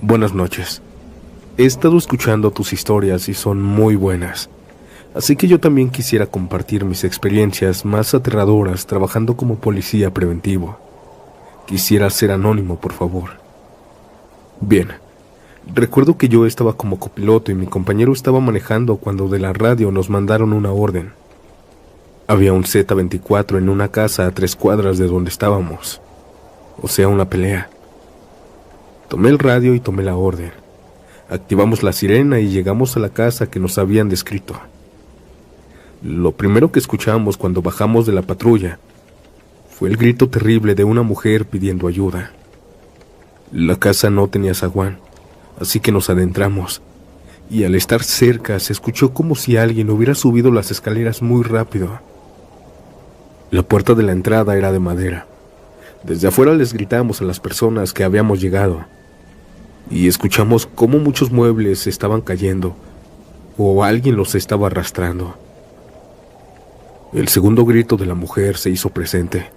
Buenas noches. He estado escuchando tus historias y son muy buenas. Así que yo también quisiera compartir mis experiencias más aterradoras trabajando como policía preventivo. Quisiera ser anónimo, por favor. Bien, recuerdo que yo estaba como copiloto y mi compañero estaba manejando cuando de la radio nos mandaron una orden. Había un Z-24 en una casa a 3 cuadras de donde estábamos. O sea, una pelea. Tomé el radio y tomé la orden. Activamos la sirena y llegamos a la casa que nos habían descrito. Lo primero que escuchamos cuando bajamos de la patrulla fue el grito terrible de una mujer pidiendo ayuda. La casa no tenía zaguán, así que nos adentramos, y al estar cerca se escuchó como si alguien hubiera subido las escaleras muy rápido. La puerta de la entrada era de madera. Desde afuera les gritamos a las personas que habíamos llegado, y escuchamos cómo muchos muebles estaban cayendo, o alguien los estaba arrastrando. El segundo grito de la mujer se hizo presente.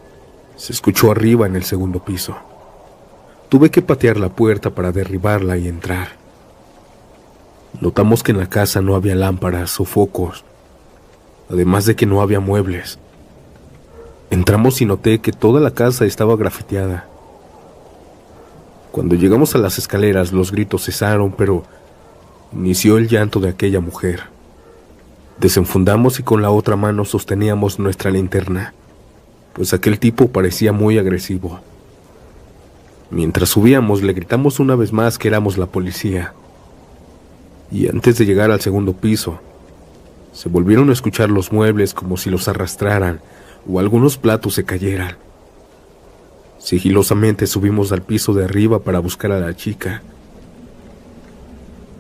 Se escuchó arriba en el segundo piso. Tuve que patear la puerta para derribarla y entrar. Notamos que en la casa no había lámparas o focos, además de que no había muebles. Entramos y noté que toda la casa estaba grafiteada. Cuando llegamos a las escaleras, los gritos cesaron, pero inició el llanto de aquella mujer. Desenfundamos y con la otra mano sosteníamos nuestra linterna, pues aquel tipo parecía muy agresivo. Mientras subíamos, le gritamos una vez más que éramos la policía. Y antes de llegar al segundo piso, se volvieron a escuchar los muebles como si los arrastraran o algunos platos se cayeran. Sigilosamente subimos al piso de arriba para buscar a la chica.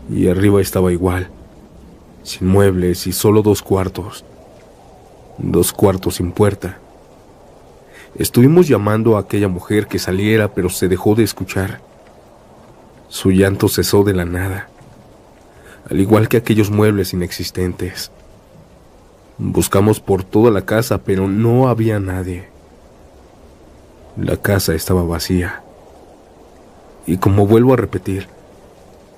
Y arriba estaba igual, sin muebles y solo 2 cuartos. 2 cuartos sin puerta. Estuvimos llamando a aquella mujer que saliera, pero se dejó de escuchar. Su llanto cesó de la nada, al igual que aquellos muebles inexistentes. Buscamos por toda la casa, pero no había nadie. La casa estaba vacía. Y como vuelvo a repetir,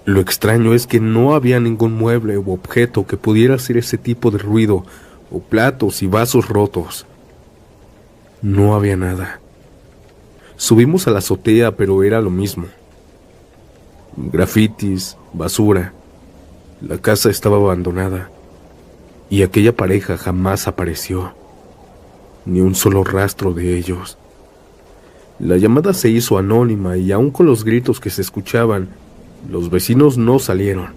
lo extraño es que no había ningún mueble u objeto que pudiera hacer ese tipo de ruido, o platos y vasos rotos. No había nada. Subimos a la azotea, pero era lo mismo. Grafitis, basura. La casa estaba abandonada. Y aquella pareja jamás apareció. Ni un solo rastro de ellos. La llamada se hizo anónima y aun con los gritos que se escuchaban, los vecinos no salieron.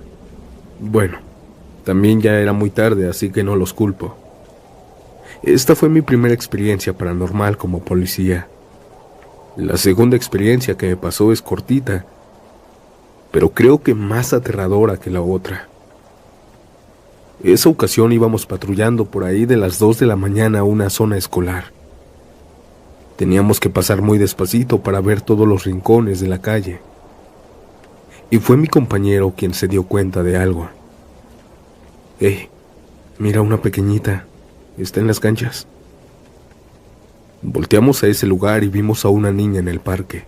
Bueno, también ya era muy tarde, así que no los culpo. Esta fue mi primera experiencia paranormal como policía. La segunda experiencia que me pasó es cortita, pero creo que más aterradora que la otra. Esa ocasión íbamos patrullando por ahí de las 2 de la mañana a una zona escolar. Teníamos que pasar muy despacito para ver todos los rincones de la calle. Y fue mi compañero quien se dio cuenta de algo. Mira una pequeñita, está en las canchas. Volteamos a ese lugar y vimos a una niña en el parque,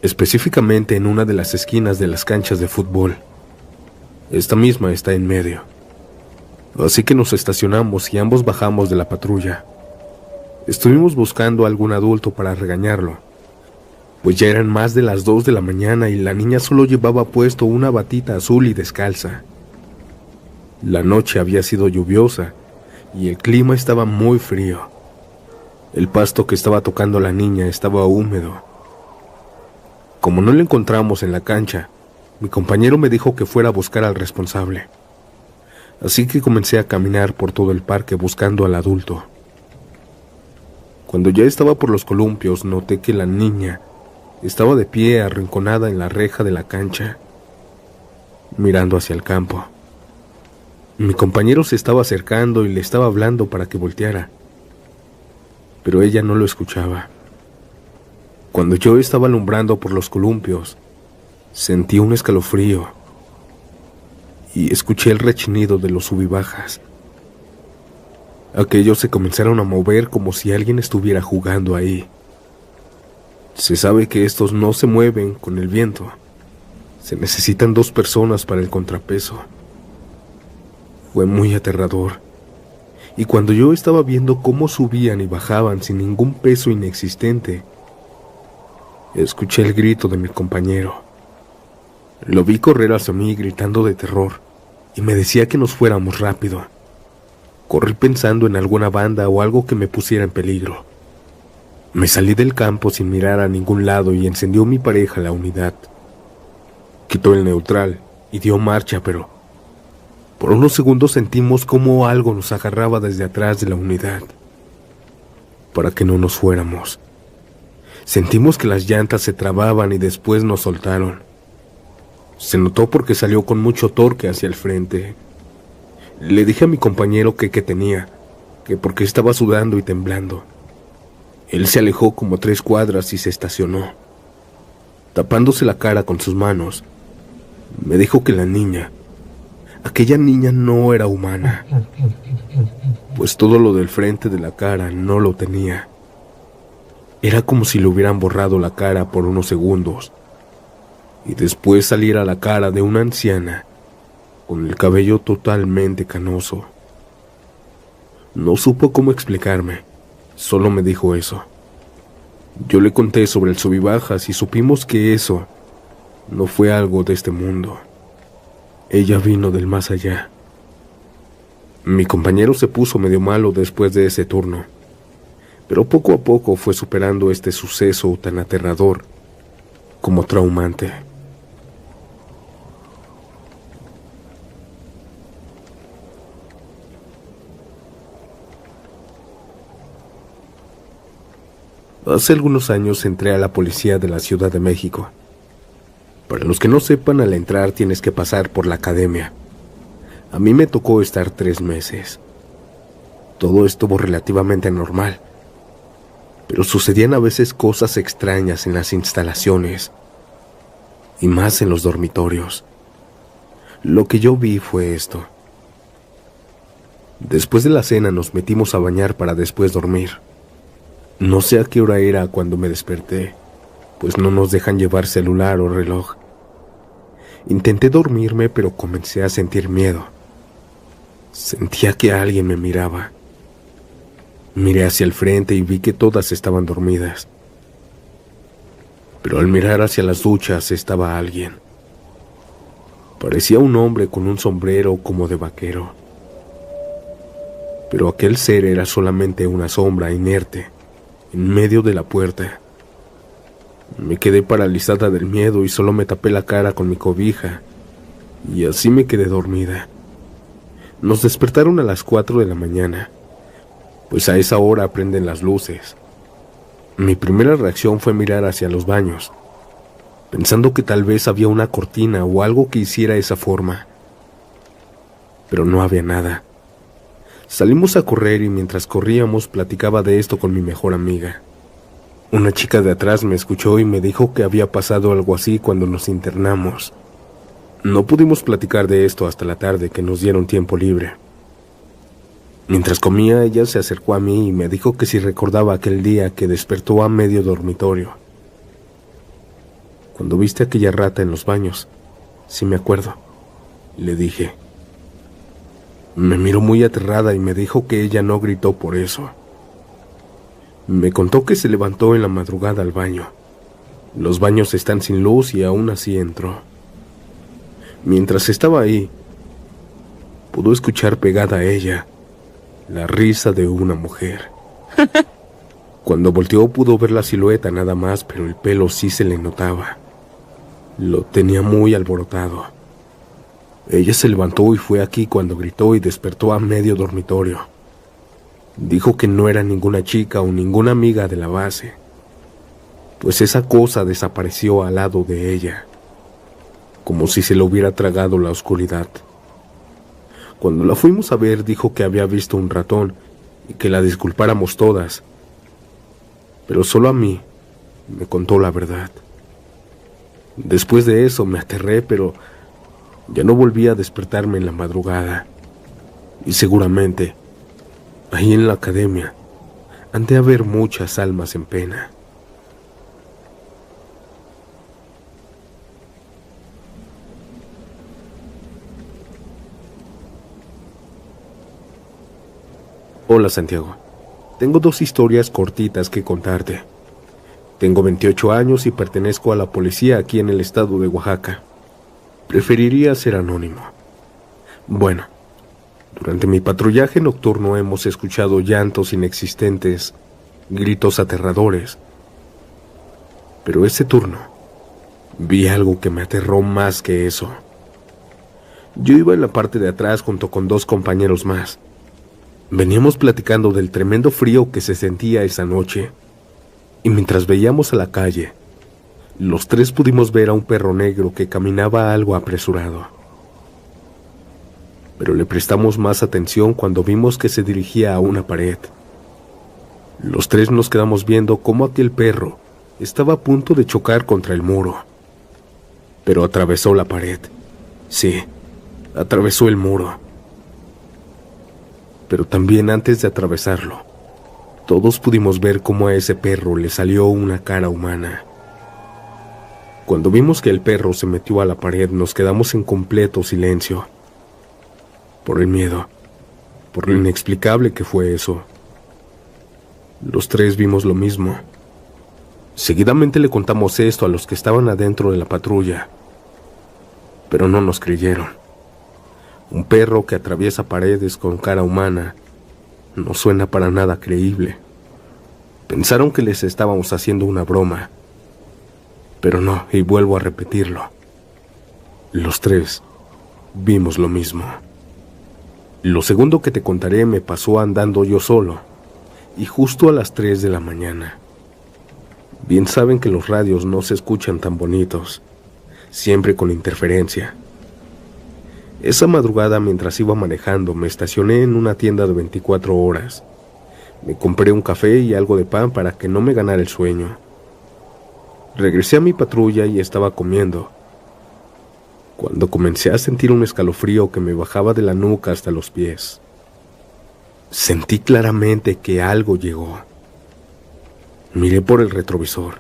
específicamente en una de las esquinas de las canchas de fútbol. Esta misma está en medio. Así que nos estacionamos y ambos bajamos de la patrulla. Estuvimos buscando a algún adulto para regañarlo, pues ya eran más de las 2 de la mañana y la niña solo llevaba puesto una batita azul y descalza. La noche había sido lluviosa y el clima estaba muy frío. El pasto que estaba tocando la niña estaba húmedo. Como no la encontramos en la cancha, mi compañero me dijo que fuera a buscar al responsable. Así que comencé a caminar por todo el parque buscando al adulto. Cuando ya estaba por los columpios, noté que la niña estaba de pie arrinconada en la reja de la cancha, mirando hacia el campo. Mi compañero se estaba acercando y le estaba hablando para que volteara, pero ella no lo escuchaba. Cuando yo estaba alumbrando por los columpios, sentí un escalofrío y escuché el rechinido de los subibajas. Aquellos se comenzaron a mover como si alguien estuviera jugando ahí. Se sabe que estos no se mueven con el viento, Se necesitan 2 personas para el contrapeso. Fue muy aterrador. Y cuando yo estaba viendo cómo subían y bajaban sin ningún peso inexistente, escuché el grito de mi compañero. Lo vi correr hacia mí gritando de terror y me decía que nos fuéramos rápido. Corrí pensando en alguna banda o algo que me pusiera en peligro. Me salí del campo sin mirar a ningún lado y encendió mi pareja la unidad. Quitó el neutral y dio marcha, pero por unos segundos sentimos como algo nos agarraba desde atrás de la unidad para que no nos fuéramos. Sentimos que las llantas se trababan y después nos soltaron. Se notó porque salió con mucho torque hacia el frente. Le dije a mi compañero que tenía, que porque estaba sudando y temblando. Él se alejó como 3 cuadras y se estacionó. Tapándose la cara con sus manos, me dijo que la niña, aquella niña no era humana, pues todo lo del frente de la cara no lo tenía. Era como si le hubieran borrado la cara por unos segundos y después saliera la cara de una anciana con el cabello totalmente canoso. No supo cómo explicarme, solo me dijo eso. Yo le conté sobre el subibajas y supimos que eso no fue algo de este mundo. Ella vino del más allá. Mi compañero se puso medio malo después de ese turno, pero poco a poco fue superando este suceso tan aterrador como traumante. Hace algunos años entré a la policía de la Ciudad de México. Para los que no sepan, al entrar tienes que pasar por la academia. A mí me tocó estar 3 meses. Todo estuvo relativamente normal, pero sucedían a veces cosas extrañas en las instalaciones, y más en los dormitorios. Lo que yo vi fue esto. Después de la cena nos metimos a bañar para después dormir. No sé a qué hora era cuando me desperté, pues no nos dejan llevar celular o reloj. Intenté dormirme, pero comencé a sentir miedo. Sentía que alguien me miraba. Miré hacia el frente y vi que todas estaban dormidas. Pero al mirar hacia las duchas estaba alguien. Parecía un hombre con un sombrero como de vaquero. Pero aquel ser era solamente una sombra inerte en medio de la puerta. Me quedé paralizada del miedo y solo me tapé la cara con mi cobija, y así me quedé dormida. Nos despertaron a las 4 de la mañana, pues a esa hora prenden las luces. Mi primera reacción fue mirar hacia los baños, pensando que tal vez había una cortina o algo que hiciera esa forma. Pero no había nada. Salimos a correr y mientras corríamos platicaba de esto con mi mejor amiga. Una chica de atrás me escuchó y me dijo que había pasado algo así cuando nos internamos. No pudimos platicar de esto hasta la tarde, que nos dieron tiempo libre. Mientras comía, ella se acercó a mí y me dijo que si recordaba aquel día que despertó a medio dormitorio. Cuando viste aquella rata en los baños, sí me acuerdo, le dije. Me miró muy aterrada y me dijo que ella no gritó por eso. Me contó que se levantó en la madrugada al baño. Los baños están sin luz y aún así entró. Mientras estaba ahí, pudo escuchar pegada a ella la risa de una mujer. Cuando volteó pudo ver la silueta nada más, pero el pelo sí se le notaba. Lo tenía muy alborotado. Ella se levantó y fue aquí cuando gritó y despertó a medio dormitorio. Dijo que no era ninguna chica o ninguna amiga de la base, pues esa cosa desapareció al lado de ella, como si se lo hubiera tragado la oscuridad. Cuando la fuimos a ver, dijo que había visto un ratón y que la disculpáramos todas, pero solo a mí me contó la verdad. Después de eso me aterré, pero ya no volví a despertarme en la madrugada, y seguramente ahí en la academia han de haber muchas almas en pena. Hola Santiago, tengo 2 historias cortitas que contarte. Tengo 28 años y pertenezco a la policía aquí en el estado de Oaxaca. Preferiría ser anónimo. Bueno, durante mi patrullaje nocturno hemos escuchado llantos inexistentes, gritos aterradores. Pero ese turno, vi algo que me aterró más que eso. Yo iba en la parte de atrás junto con 2 compañeros más. Veníamos platicando del tremendo frío que se sentía esa noche, y mientras veíamos a la calle, los 3 pudimos ver a un perro negro que caminaba algo apresurado. Pero le prestamos más atención cuando vimos que se dirigía a una pared. Los 3 nos quedamos viendo cómo aquel perro estaba a punto de chocar contra el muro. Pero atravesó la pared. Sí, atravesó el muro. Pero también antes de atravesarlo, todos pudimos ver cómo a ese perro le salió una cara humana. Cuando vimos que el perro se metió a la pared, nos quedamos en completo silencio. Por el miedo, por lo inexplicable que fue eso. Los 3 vimos lo mismo. Seguidamente le contamos esto a los que estaban adentro de la patrulla, pero no nos creyeron. Un perro que atraviesa paredes con cara humana no suena para nada creíble. Pensaron que les estábamos haciendo una broma, pero no, y vuelvo a repetirlo. Los 3 vimos lo mismo. Lo segundo que te contaré me pasó andando yo solo, y justo a las 3 de la mañana. Bien saben que los radios no se escuchan tan bonitos, siempre con interferencia. Esa madrugada, mientras iba manejando, me estacioné en una tienda de 24 horas. Me compré un café y algo de pan para que no me ganara el sueño. Regresé a mi patrulla y estaba comiendo, cuando comencé a sentir un escalofrío que me bajaba de la nuca hasta los pies. Sentí claramente que algo llegó. Miré por el retrovisor,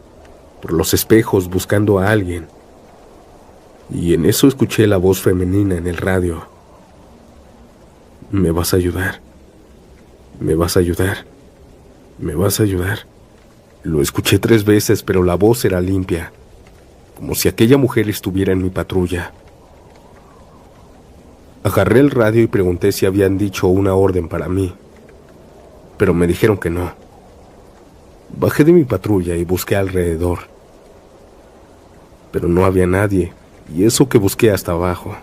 por los espejos buscando a alguien, y en eso escuché la voz femenina en el radio. ¿Me vas a ayudar? ¿Me vas a ayudar? ¿Me vas a ayudar? Lo escuché 3 veces, pero la voz era limpia, como si aquella mujer estuviera en mi patrulla. Agarré el radio y pregunté si habían dicho una orden para mí, pero me dijeron que no. Bajé de mi patrulla y busqué alrededor, pero no había nadie, y eso que busqué hasta abajo.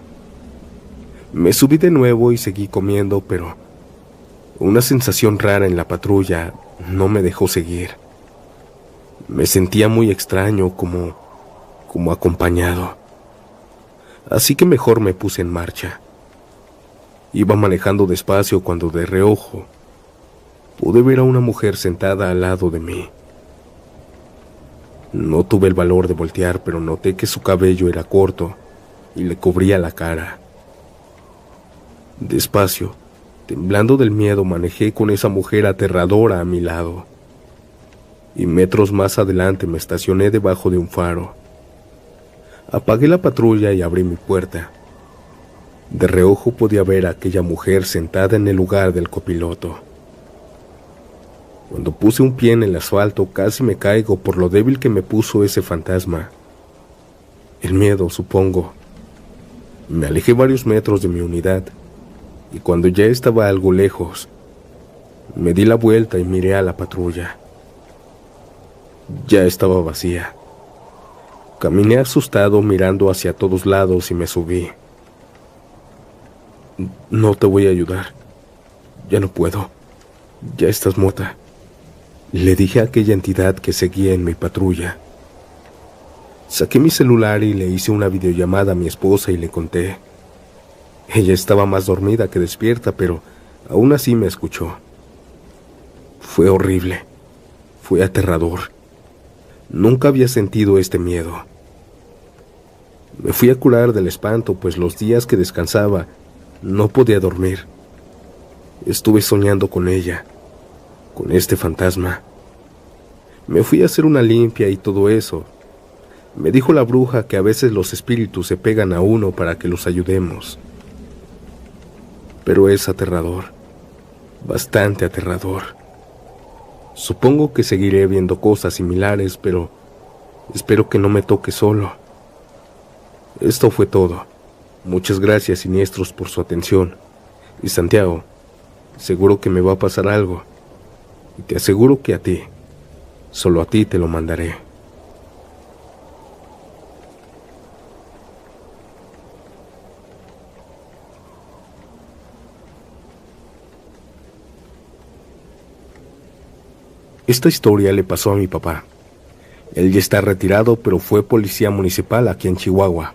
Me subí de nuevo y seguí comiendo, pero una sensación rara en la patrulla no me dejó seguir. Me sentía muy extraño, como acompañado. Así que mejor me puse en marcha. Iba manejando despacio cuando de reojo pude ver a una mujer sentada al lado de mí. No tuve el valor de voltear, pero noté que su cabello era corto y le cubría la cara. Despacio, temblando del miedo, manejé con esa mujer aterradora a mi lado. Y metros más adelante me estacioné debajo de un faro. Apagué la patrulla y abrí mi puerta. De reojo podía ver a aquella mujer sentada en el lugar del copiloto. Cuando puse un pie en el asfalto, casi me caigo por lo débil que me puso ese fantasma. El miedo, supongo. Me alejé varios metros de mi unidad, y cuando ya estaba algo lejos, me di la vuelta y miré a la patrulla. Ya estaba vacía. Caminé asustado mirando hacia todos lados y me subí. No te voy a ayudar. Ya no puedo. Ya estás muerta, le dije a aquella entidad que seguía en mi patrulla. Saqué mi celular y le hice una videollamada a mi esposa y le conté. Ella estaba más dormida que despierta, pero aún así me escuchó. Fue horrible. Fue aterrador. Nunca había sentido este miedo. Me fui a curar del espanto, pues los días que descansaba no podía dormir. Estuve soñando con ella, con este fantasma. Me fui a hacer una limpia y todo eso. Me dijo la bruja que a veces los espíritus se pegan a uno para que los ayudemos. Pero es aterrador. bastante aterrador. Supongo que seguiré viendo cosas similares, pero espero que no me toque solo. Esto fue todo. Muchas gracias, siniestros, por su atención. Y Santiago, seguro que me va a pasar algo. Y te aseguro que a ti, solo a ti te lo mandaré. Esta historia le pasó a mi papá. Él ya está retirado, pero fue policía municipal aquí en Chihuahua.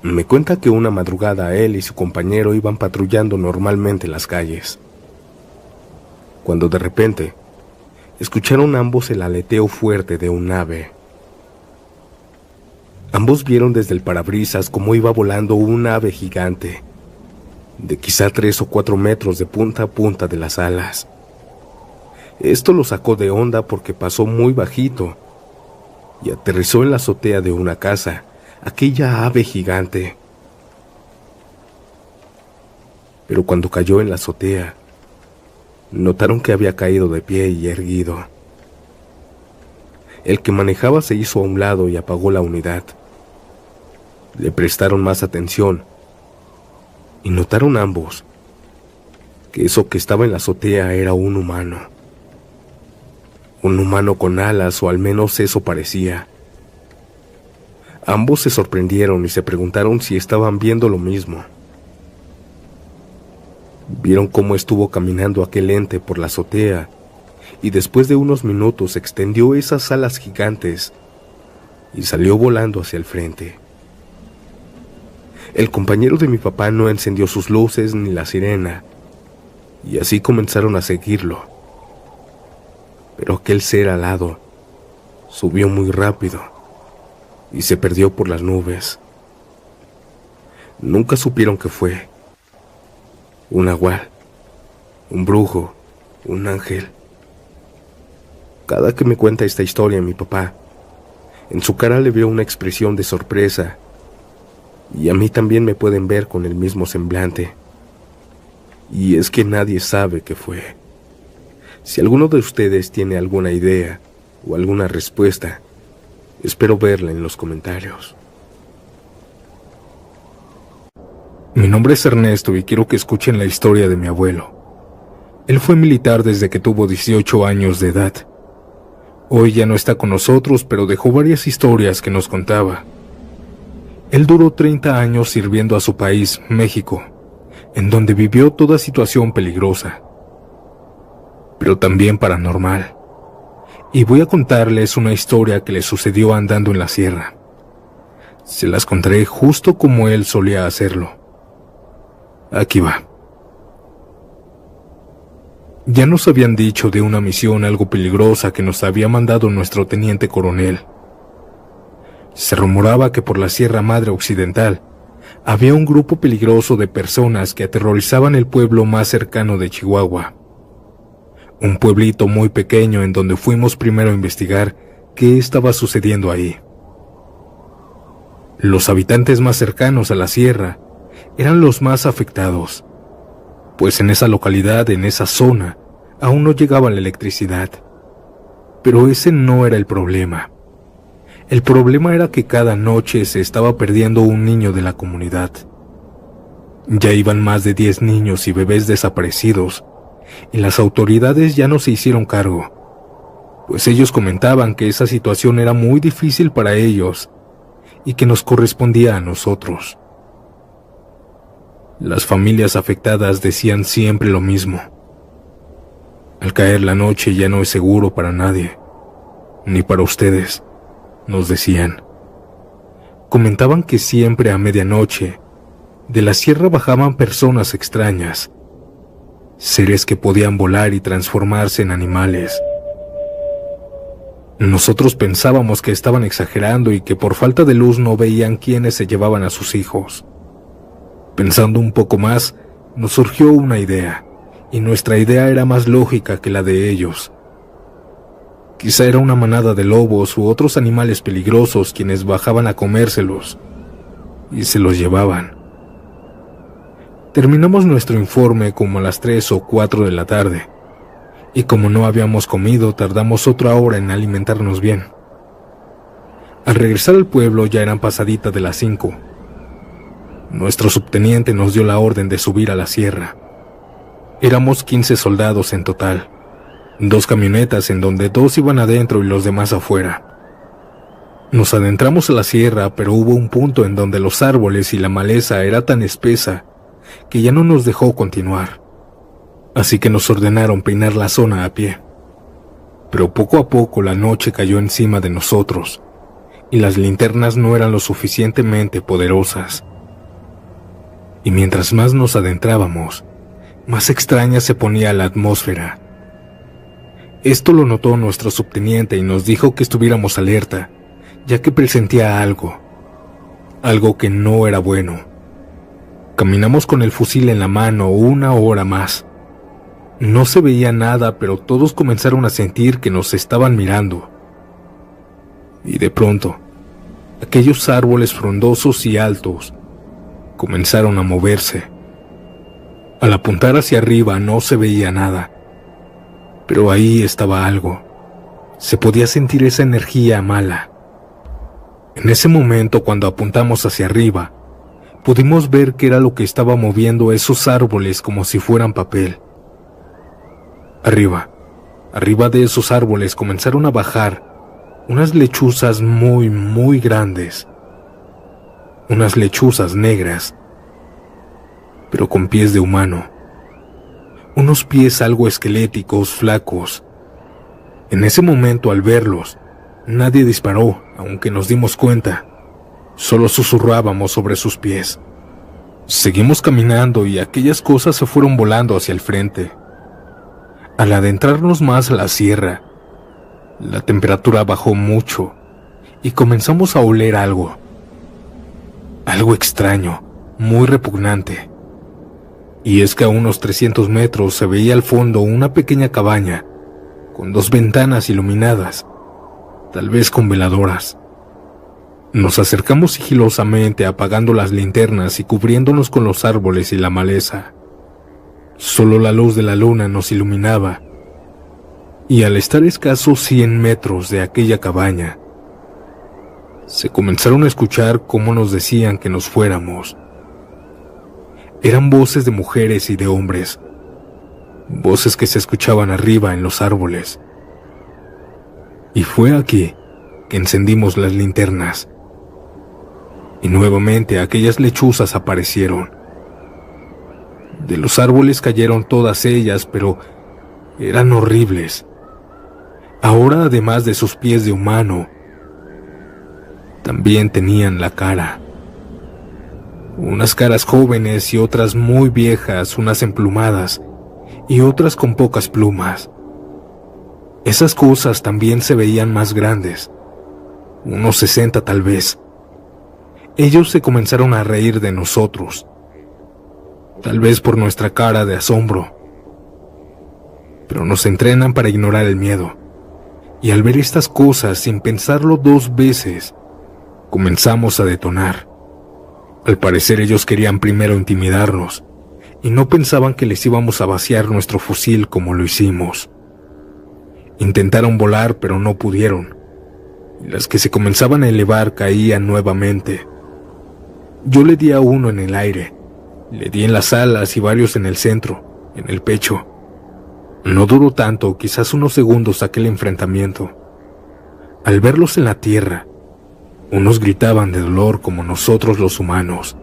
Me cuenta que una madrugada él y su compañero iban patrullando normalmente las calles, cuando de repente escucharon ambos el aleteo fuerte de un ave. Ambos vieron desde el parabrisas cómo iba volando un ave gigante, de quizá 3 o 4 metros de punta a punta de las alas. Esto lo sacó de onda porque pasó muy bajito y aterrizó en la azotea de una casa, aquella ave gigante. Pero cuando cayó en la azotea, notaron que había caído de pie y erguido. El que manejaba se hizo a un lado y apagó la unidad. Le prestaron más atención y notaron ambos que eso que estaba en la azotea era un humano. Un humano con alas, o al menos eso parecía. Ambos se sorprendieron y se preguntaron si estaban viendo lo mismo. Vieron cómo estuvo caminando aquel ente por la azotea y después de unos minutos extendió esas alas gigantes y salió volando hacia el frente. El compañero de mi papá no encendió sus luces ni la sirena y así comenzaron a seguirlo. Pero aquel ser alado subió muy rápido y se perdió por las nubes. Nunca supieron qué fue. Un nahual, un brujo, un ángel. Cada que me cuenta esta historia mi papá, en su cara le veo una expresión de sorpresa, y a mí también me pueden ver con el mismo semblante. Y es que nadie sabe qué fue. Si alguno de ustedes tiene alguna idea o alguna respuesta, espero verla en los comentarios. Mi nombre es Ernesto y quiero que escuchen la historia de mi abuelo. Él fue militar desde que tuvo 18 años de edad. Hoy ya no está con nosotros, pero dejó varias historias que nos contaba. Él duró 30 años sirviendo a su país, México, en donde vivió toda situación peligrosa, pero también paranormal. Y voy a contarles una historia que le sucedió andando en la sierra. Se las contaré justo como él solía hacerlo. Aquí va. Ya nos habían dicho de una misión algo peligrosa que nos había mandado nuestro teniente coronel. Se rumoraba que por la Sierra Madre Occidental había un grupo peligroso de personas que aterrorizaban el pueblo más cercano de Chihuahua. Un pueblito muy pequeño en donde fuimos primero a investigar qué estaba sucediendo ahí. Los habitantes más cercanos a la sierra eran los más afectados, pues en esa localidad, en esa zona, aún no llegaba la electricidad. Pero ese no era el problema. El problema era que cada noche se estaba perdiendo un niño de la comunidad. Ya iban más de 10 niños y bebés desaparecidos, y las autoridades ya no se hicieron cargo, pues ellos comentaban que esa situación era muy difícil para ellos y que nos correspondía a nosotros. Las familias afectadas decían siempre lo mismo. Al caer la noche ya no es seguro para nadie, ni para ustedes, nos decían. Comentaban que siempre a medianoche de la sierra bajaban personas extrañas, seres que podían volar y transformarse en animales. Nosotros pensábamos que estaban exagerando y que por falta de luz no veían quiénes se llevaban a sus hijos. Pensando un poco más, nos surgió una idea, y nuestra idea era más lógica que la de ellos. Quizá era una manada de lobos u otros animales peligrosos quienes bajaban a comérselos y se los llevaban. Terminamos nuestro informe como a las 3 o 4 de la tarde, y como no habíamos comido, tardamos otra hora en alimentarnos bien. Al regresar al pueblo ya eran pasaditas de las 5. Nuestro subteniente nos dio la orden de subir a la sierra. Éramos 15 soldados en total, 2 camionetas en donde 2 iban adentro y los demás afuera. Nos adentramos a la sierra, pero hubo un punto en donde los árboles y la maleza era tan espesa que ya no nos dejó continuar. Así que nos ordenaron peinar la zona a pie. Pero poco a poco la noche cayó encima de nosotros, y las linternas no eran lo suficientemente poderosas. Y mientras más nos adentrábamos, más extraña se ponía la atmósfera. Esto lo notó nuestro subteniente y nos dijo que estuviéramos alerta, ya que presentía algo que no era bueno. Caminamos con el fusil en la mano 1 hora más. No se veía nada, pero todos comenzaron a sentir que nos estaban mirando. Y de pronto, aquellos árboles frondosos y altos comenzaron a moverse. Al apuntar hacia arriba no se veía nada, pero ahí estaba algo. Se podía sentir esa energía mala. En ese momento, cuando apuntamos hacia arriba, pudimos ver que era lo que estaba moviendo esos árboles como si fueran papel. Arriba de esos árboles comenzaron a bajar unas lechuzas muy grandes. Unas lechuzas negras, pero con pies de humano. Unos pies algo esqueléticos, flacos. En ese momento, al verlos, nadie disparó, aunque nos dimos cuenta. Solo susurrábamos sobre sus pies. Seguimos caminando y aquellas cosas se fueron volando hacia el frente. Al adentrarnos más a la sierra, la temperatura bajó mucho y comenzamos a oler algo. Algo extraño, muy repugnante. Y es que a unos 300 metros se veía al fondo una pequeña cabaña con 2 ventanas iluminadas, tal vez con veladoras. Nos acercamos sigilosamente, apagando las linternas y cubriéndonos con los árboles y la maleza. Solo la luz de la luna nos iluminaba, y al estar escasos 100 metros de aquella cabaña, se comenzaron a escuchar cómo nos decían que nos fuéramos. Eran voces de mujeres y de hombres, voces que se escuchaban arriba en los árboles. Y fue aquí que encendimos las linternas. Y nuevamente aquellas lechuzas aparecieron. De los árboles cayeron todas ellas, pero eran horribles. Ahora, además de sus pies de humano, también tenían la cara. Unas caras jóvenes y otras muy viejas, unas emplumadas y otras con pocas plumas. Esas cosas también se veían más grandes, unos 60 tal vez. Ellos se comenzaron a reír de nosotros, tal vez por nuestra cara de asombro. Pero nos entrenan para ignorar el miedo, y al ver estas cosas, sin pensarlo 2 veces, comenzamos a detonar. Al parecer ellos querían primero intimidarnos, y no pensaban que les íbamos a vaciar nuestro fusil como lo hicimos. Intentaron volar, pero no pudieron, y las que se comenzaban a elevar caían nuevamente. Yo le di a uno en el aire, le di en las alas y varios en el centro, en el pecho. No duró tanto, quizás unos segundos aquel enfrentamiento. Al verlos en la tierra, unos gritaban de dolor como nosotros los humanos.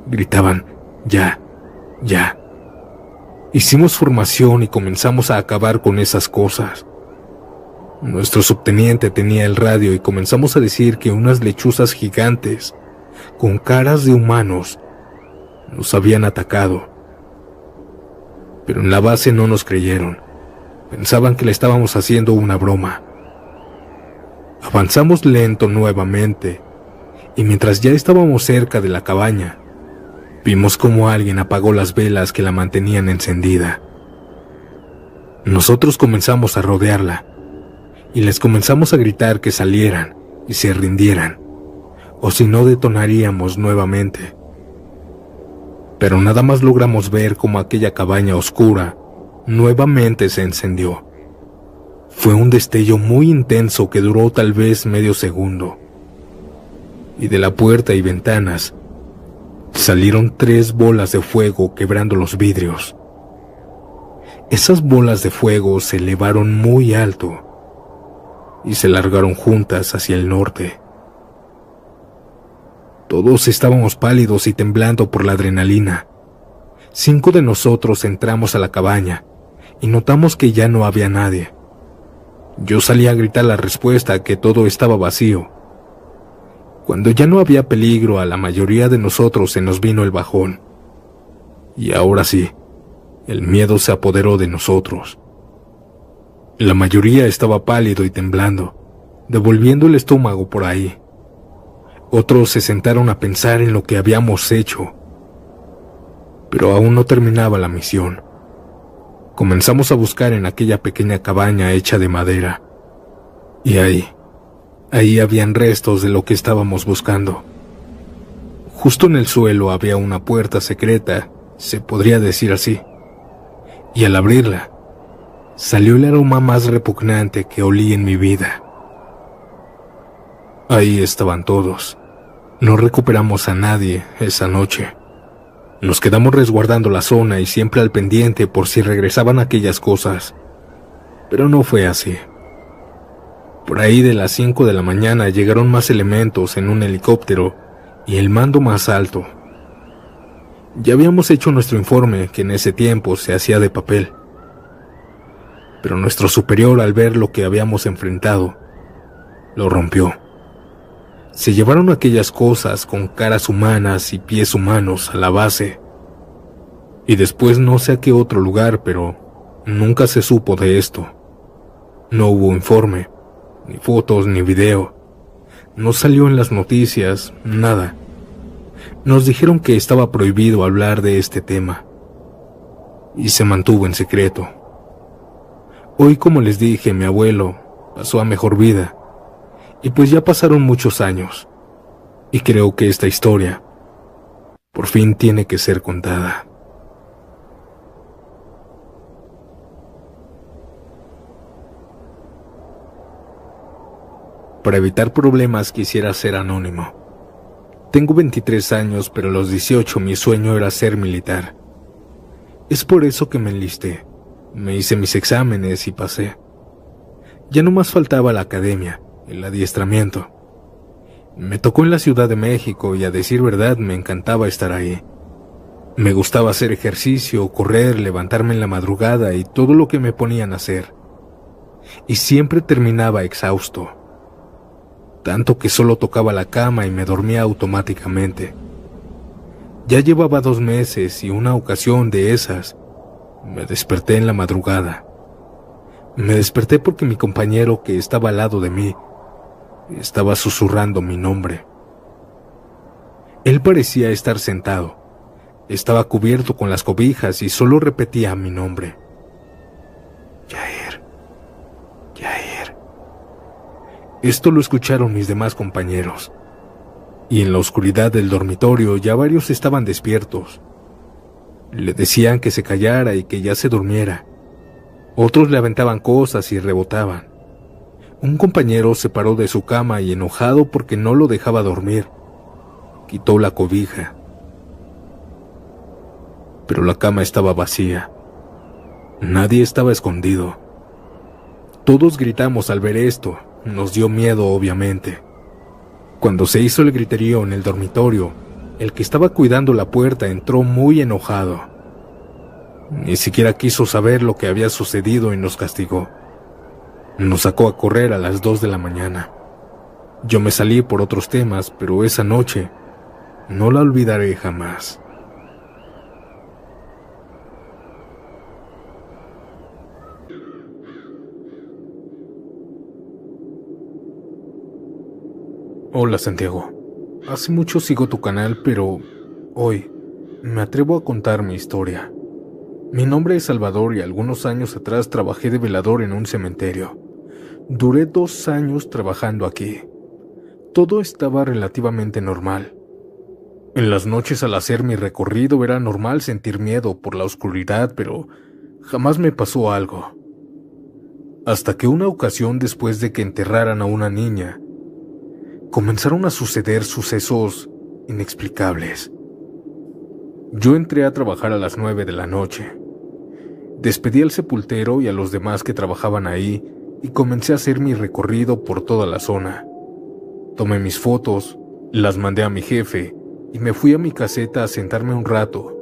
Gritaban, ya, ya. Hicimos formación y comenzamos a acabar con esas cosas. Nuestro subteniente tenía el radio y comenzamos a decir que unas lechuzas gigantes, con caras de humanos, nos habían atacado. Pero en la base no nos creyeron. Pensaban que le estábamos haciendo una broma. Avanzamos lento nuevamente, y mientras ya estábamos cerca de la cabaña, vimos cómo alguien apagó las velas que la mantenían encendida. Nosotros comenzamos a rodearla, y les comenzamos a gritar que salieran y se rindieran, o si no detonaríamos nuevamente. Pero nada más logramos ver cómo aquella cabaña oscura nuevamente se encendió. Fue un destello muy intenso que duró tal vez medio segundo. Y de la puerta y ventanas salieron 3 bolas de fuego quebrando los vidrios. Esas bolas de fuego se elevaron muy alto y se largaron juntas hacia el norte. Todos estábamos pálidos y temblando por la adrenalina. 5 de nosotros entramos a la cabaña y notamos que ya no había nadie. Yo salí a gritar la respuesta, que todo estaba vacío. Cuando ya no había peligro, a la mayoría de nosotros se nos vino el bajón. Y ahora sí, el miedo se apoderó de nosotros. La mayoría estaba pálido y temblando, devolviendo el estómago por ahí. Otros se sentaron a pensar en lo que habíamos hecho. Pero aún no terminaba la misión. Comenzamos a buscar en aquella pequeña cabaña hecha de madera. Y ahí habían restos de lo que estábamos buscando. Justo en el suelo había una puerta secreta, se podría decir así. Y al abrirla, salió el aroma más repugnante que olí en mi vida. Ahí estaban todos. No recuperamos a nadie esa noche. Nos quedamos resguardando la zona y siempre al pendiente por si regresaban aquellas cosas. Pero no fue así. Por ahí de las 5 de la mañana llegaron más elementos en un helicóptero y el mando más alto. Ya habíamos hecho nuestro informe, que en ese tiempo se hacía de papel. Pero nuestro superior, al ver lo que habíamos enfrentado, lo rompió. Se llevaron aquellas cosas con caras humanas y pies humanos a la base. Y después no sé a qué otro lugar, pero nunca se supo de esto. No hubo informe, ni fotos, ni video. No salió en las noticias, nada. Nos dijeron que estaba prohibido hablar de este tema. Y se mantuvo en secreto. Hoy, como les dije, mi abuelo pasó a mejor vida. Y pues ya pasaron muchos años, y creo que esta historia por fin tiene que ser contada. Para evitar problemas quisiera ser anónimo. Tengo 23 años, pero a los 18 mi sueño era ser militar. Es por eso que me enlisté, me hice mis exámenes y pasé. Ya no más faltaba la academia, el adiestramiento. Me tocó en la Ciudad de México y, a decir verdad, me encantaba estar ahí. Me gustaba hacer ejercicio, correr, levantarme en la madrugada y todo lo que me ponían a hacer. Y siempre terminaba exhausto. Tanto que solo tocaba la cama y me dormía automáticamente. Ya llevaba 2 meses y una ocasión de esas me desperté en la madrugada. Me desperté porque mi compañero, que estaba al lado de mí, estaba susurrando mi nombre. Él parecía estar sentado. Estaba cubierto con las cobijas y solo repetía mi nombre. Yair, Yair. Esto lo escucharon mis demás compañeros. Y en la oscuridad del dormitorio ya varios estaban despiertos. Le decían que se callara y que ya se durmiera. Otros le aventaban cosas y rebotaban. Un compañero se paró de su cama y, enojado porque no lo dejaba dormir, quitó la cobija. Pero la cama estaba vacía. Nadie estaba escondido. Todos gritamos al ver esto. Nos dio miedo, obviamente. Cuando se hizo el griterío en el dormitorio, el que estaba cuidando la puerta entró muy enojado. Ni siquiera quiso saber lo que había sucedido y nos castigó. Nos sacó a correr a las 2 de la mañana. Yo me salí por otros temas, pero esa noche no la olvidaré jamás. Hola, Santiago. Hace mucho sigo tu canal, pero hoy me atrevo a contar mi historia. Mi nombre es Salvador y algunos años atrás trabajé de velador en un cementerio. Duré 2 años trabajando aquí. Todo estaba relativamente normal. En las noches al hacer mi recorrido era normal sentir miedo por la oscuridad, pero jamás me pasó algo. Hasta que una ocasión, después de que enterraran a una niña, comenzaron a suceder sucesos inexplicables. Yo entré a trabajar a las 9 de la noche. Despedí al sepultero y a los demás que trabajaban ahí y comencé a hacer mi recorrido por toda la zona. Tomé mis fotos, las mandé a mi jefe y me fui a mi caseta a sentarme un rato,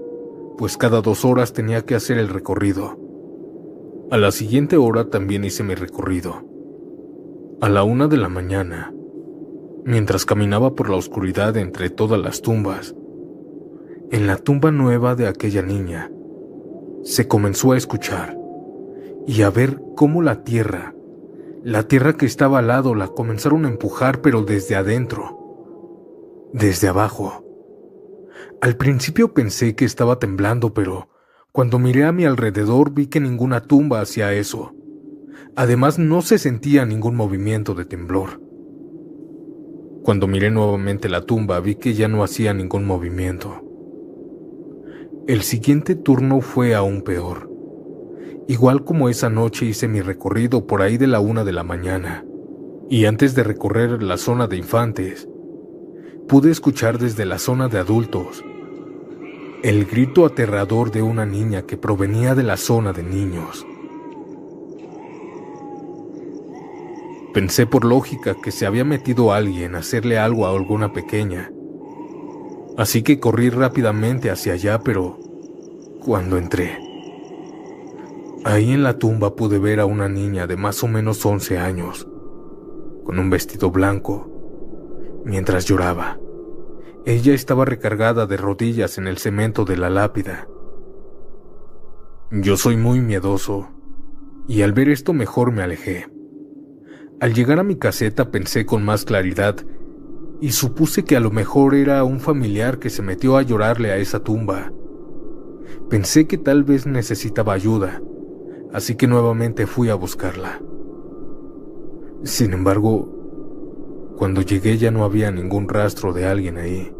pues cada 2 horas tenía que hacer el recorrido. A la siguiente hora también hice mi recorrido. A la 1 de la mañana, mientras caminaba por la oscuridad entre todas las tumbas, en la tumba nueva de aquella niña, se comenzó a escuchar y a ver cómo la tierra que estaba al lado la comenzaron a empujar, pero desde adentro, desde abajo. Al principio pensé que estaba temblando, pero cuando miré a mi alrededor vi que ninguna tumba hacía eso. Además, no se sentía ningún movimiento de temblor. Cuando miré nuevamente la tumba, vi que ya no hacía ningún movimiento. El siguiente turno fue aún peor. Igual como esa noche hice mi recorrido por ahí de la 1 de la mañana, y antes de recorrer la zona de infantes, pude escuchar desde la zona de adultos el grito aterrador de una niña que provenía de la zona de niños. Pensé por lógica que se había metido alguien a hacerle algo a alguna pequeña, así que corrí rápidamente hacia allá, pero cuando entré, ahí en la tumba pude ver a una niña de más o menos 11 años, con un vestido blanco, mientras lloraba. Ella estaba recargada de rodillas en el cemento de la lápida. Yo soy muy miedoso, y al ver esto mejor me alejé. Al llegar a mi caseta pensé con más claridad, y supuse que a lo mejor era un familiar que se metió a llorarle a esa tumba. Pensé que tal vez necesitaba ayuda, así que nuevamente fui a buscarla. Sin embargo, cuando llegué ya no había ningún rastro de alguien ahí.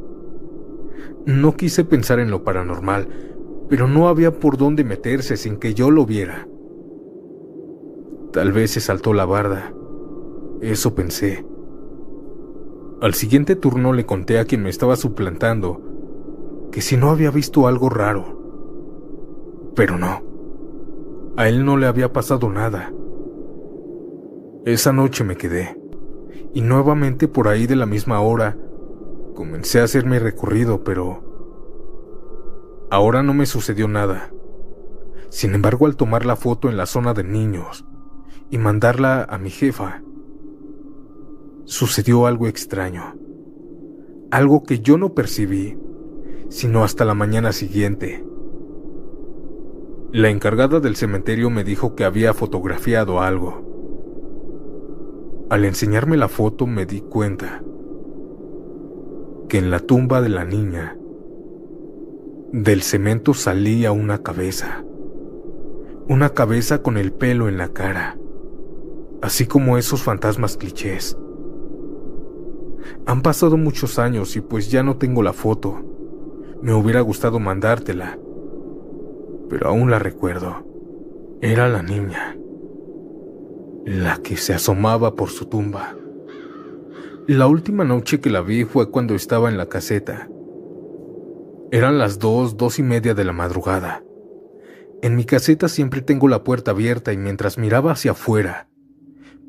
No quise pensar en lo paranormal, pero no había por dónde meterse sin que yo lo viera. Tal vez se saltó la barda. Eso pensé. Al siguiente turno le conté a quien me estaba suplantando que si no había visto algo raro. Pero no. A él no le había pasado nada. Esa noche me quedé, y nuevamente por ahí de la misma hora comencé a hacer mi recorrido, pero ahora no me sucedió nada. Sin embargo, al tomar la foto en la zona de niños y mandarla a mi jefa, sucedió algo extraño, algo que yo no percibí, sino hasta la mañana siguiente. La encargada del cementerio me dijo que había fotografiado algo. Al enseñarme la foto me di cuenta que en la tumba de la niña, del cemento salía una cabeza con el pelo en la cara, así como esos fantasmas clichés. Han pasado muchos años y pues ya no tengo la foto. Me hubiera gustado mandártela, pero aún la recuerdo. Era la niña, la que se asomaba por su tumba. La última noche que la vi fue cuando estaba en la caseta. Eran las 2:30 de la madrugada. En mi caseta siempre tengo la puerta abierta y mientras miraba hacia afuera,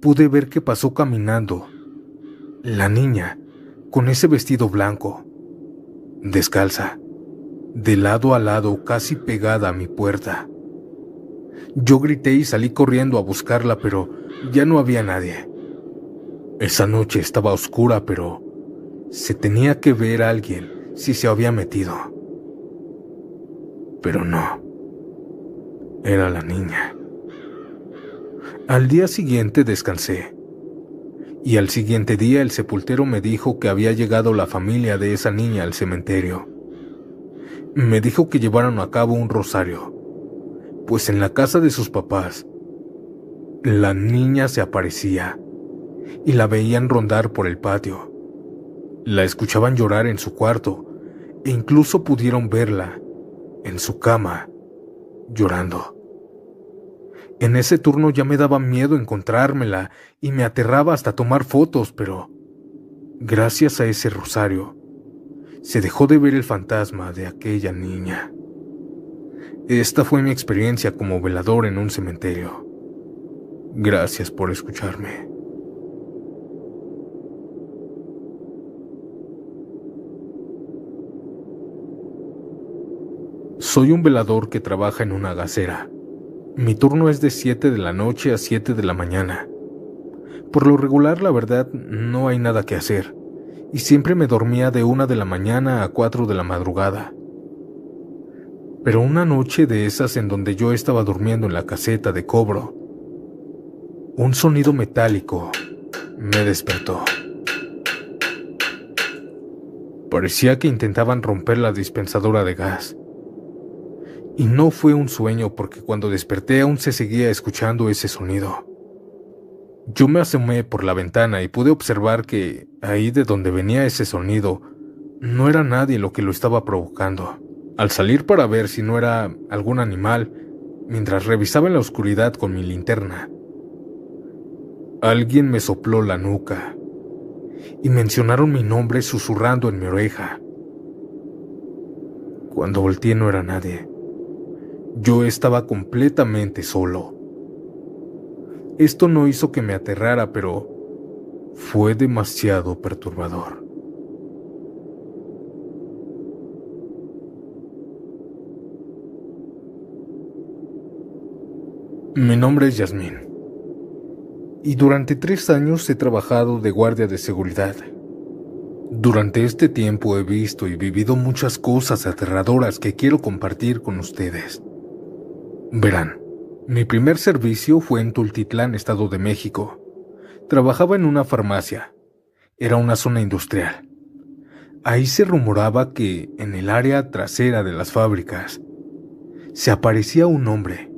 pude ver que pasó caminando la niña con ese vestido blanco, descalza, de lado a lado, casi pegada a mi puerta. Yo grité y salí corriendo a buscarla, pero ya no había nadie. Esa noche estaba oscura, pero se tenía que ver a alguien si se había metido. Pero no, era la niña. Al día siguiente descansé, y al siguiente día el sepultero me dijo que había llegado la familia de esa niña al cementerio. Me dijo que llevaron a cabo un rosario, pues en la casa de sus papás, la niña se aparecía y la veían rondar por el patio. La escuchaban llorar en su cuarto e incluso pudieron verla en su cama llorando. En ese turno ya me daba miedo encontrármela y me aterraba hasta tomar fotos, pero gracias a ese rosario se dejó de ver el fantasma de aquella niña. Esta fue mi experiencia como velador en un cementerio. Gracias por escucharme. Soy un velador que trabaja en una gasera. Mi turno es de 7 de la noche a 7 de la mañana. Por lo regular, la verdad, no hay nada que hacer, y siempre me dormía de 1 de la mañana a 4 de la madrugada. Pero una noche de esas en donde yo estaba durmiendo en la caseta de cobro, un sonido metálico me despertó. Parecía que intentaban romper la dispensadora de gas. Y no fue un sueño porque cuando desperté aún se seguía escuchando ese sonido. Yo me asomé por la ventana y pude observar que ahí de donde venía ese sonido no era nadie lo que lo estaba provocando. Al salir para ver si no era algún animal, mientras revisaba en la oscuridad con mi linterna, alguien me sopló la nuca y mencionaron mi nombre susurrando en mi oreja. Cuando volteé no era nadie. Yo estaba completamente solo. Esto no hizo que me aterrara, pero fue demasiado perturbador. Mi nombre es Yasmín, y durante 3 años he trabajado de guardia de seguridad. Durante este tiempo he visto y vivido muchas cosas aterradoras que quiero compartir con ustedes. Verán, mi primer servicio fue en Tultitlán, Estado de México. Trabajaba en una farmacia. Era una zona industrial. Ahí se rumoraba que en el área trasera de las fábricas se aparecía un hombre.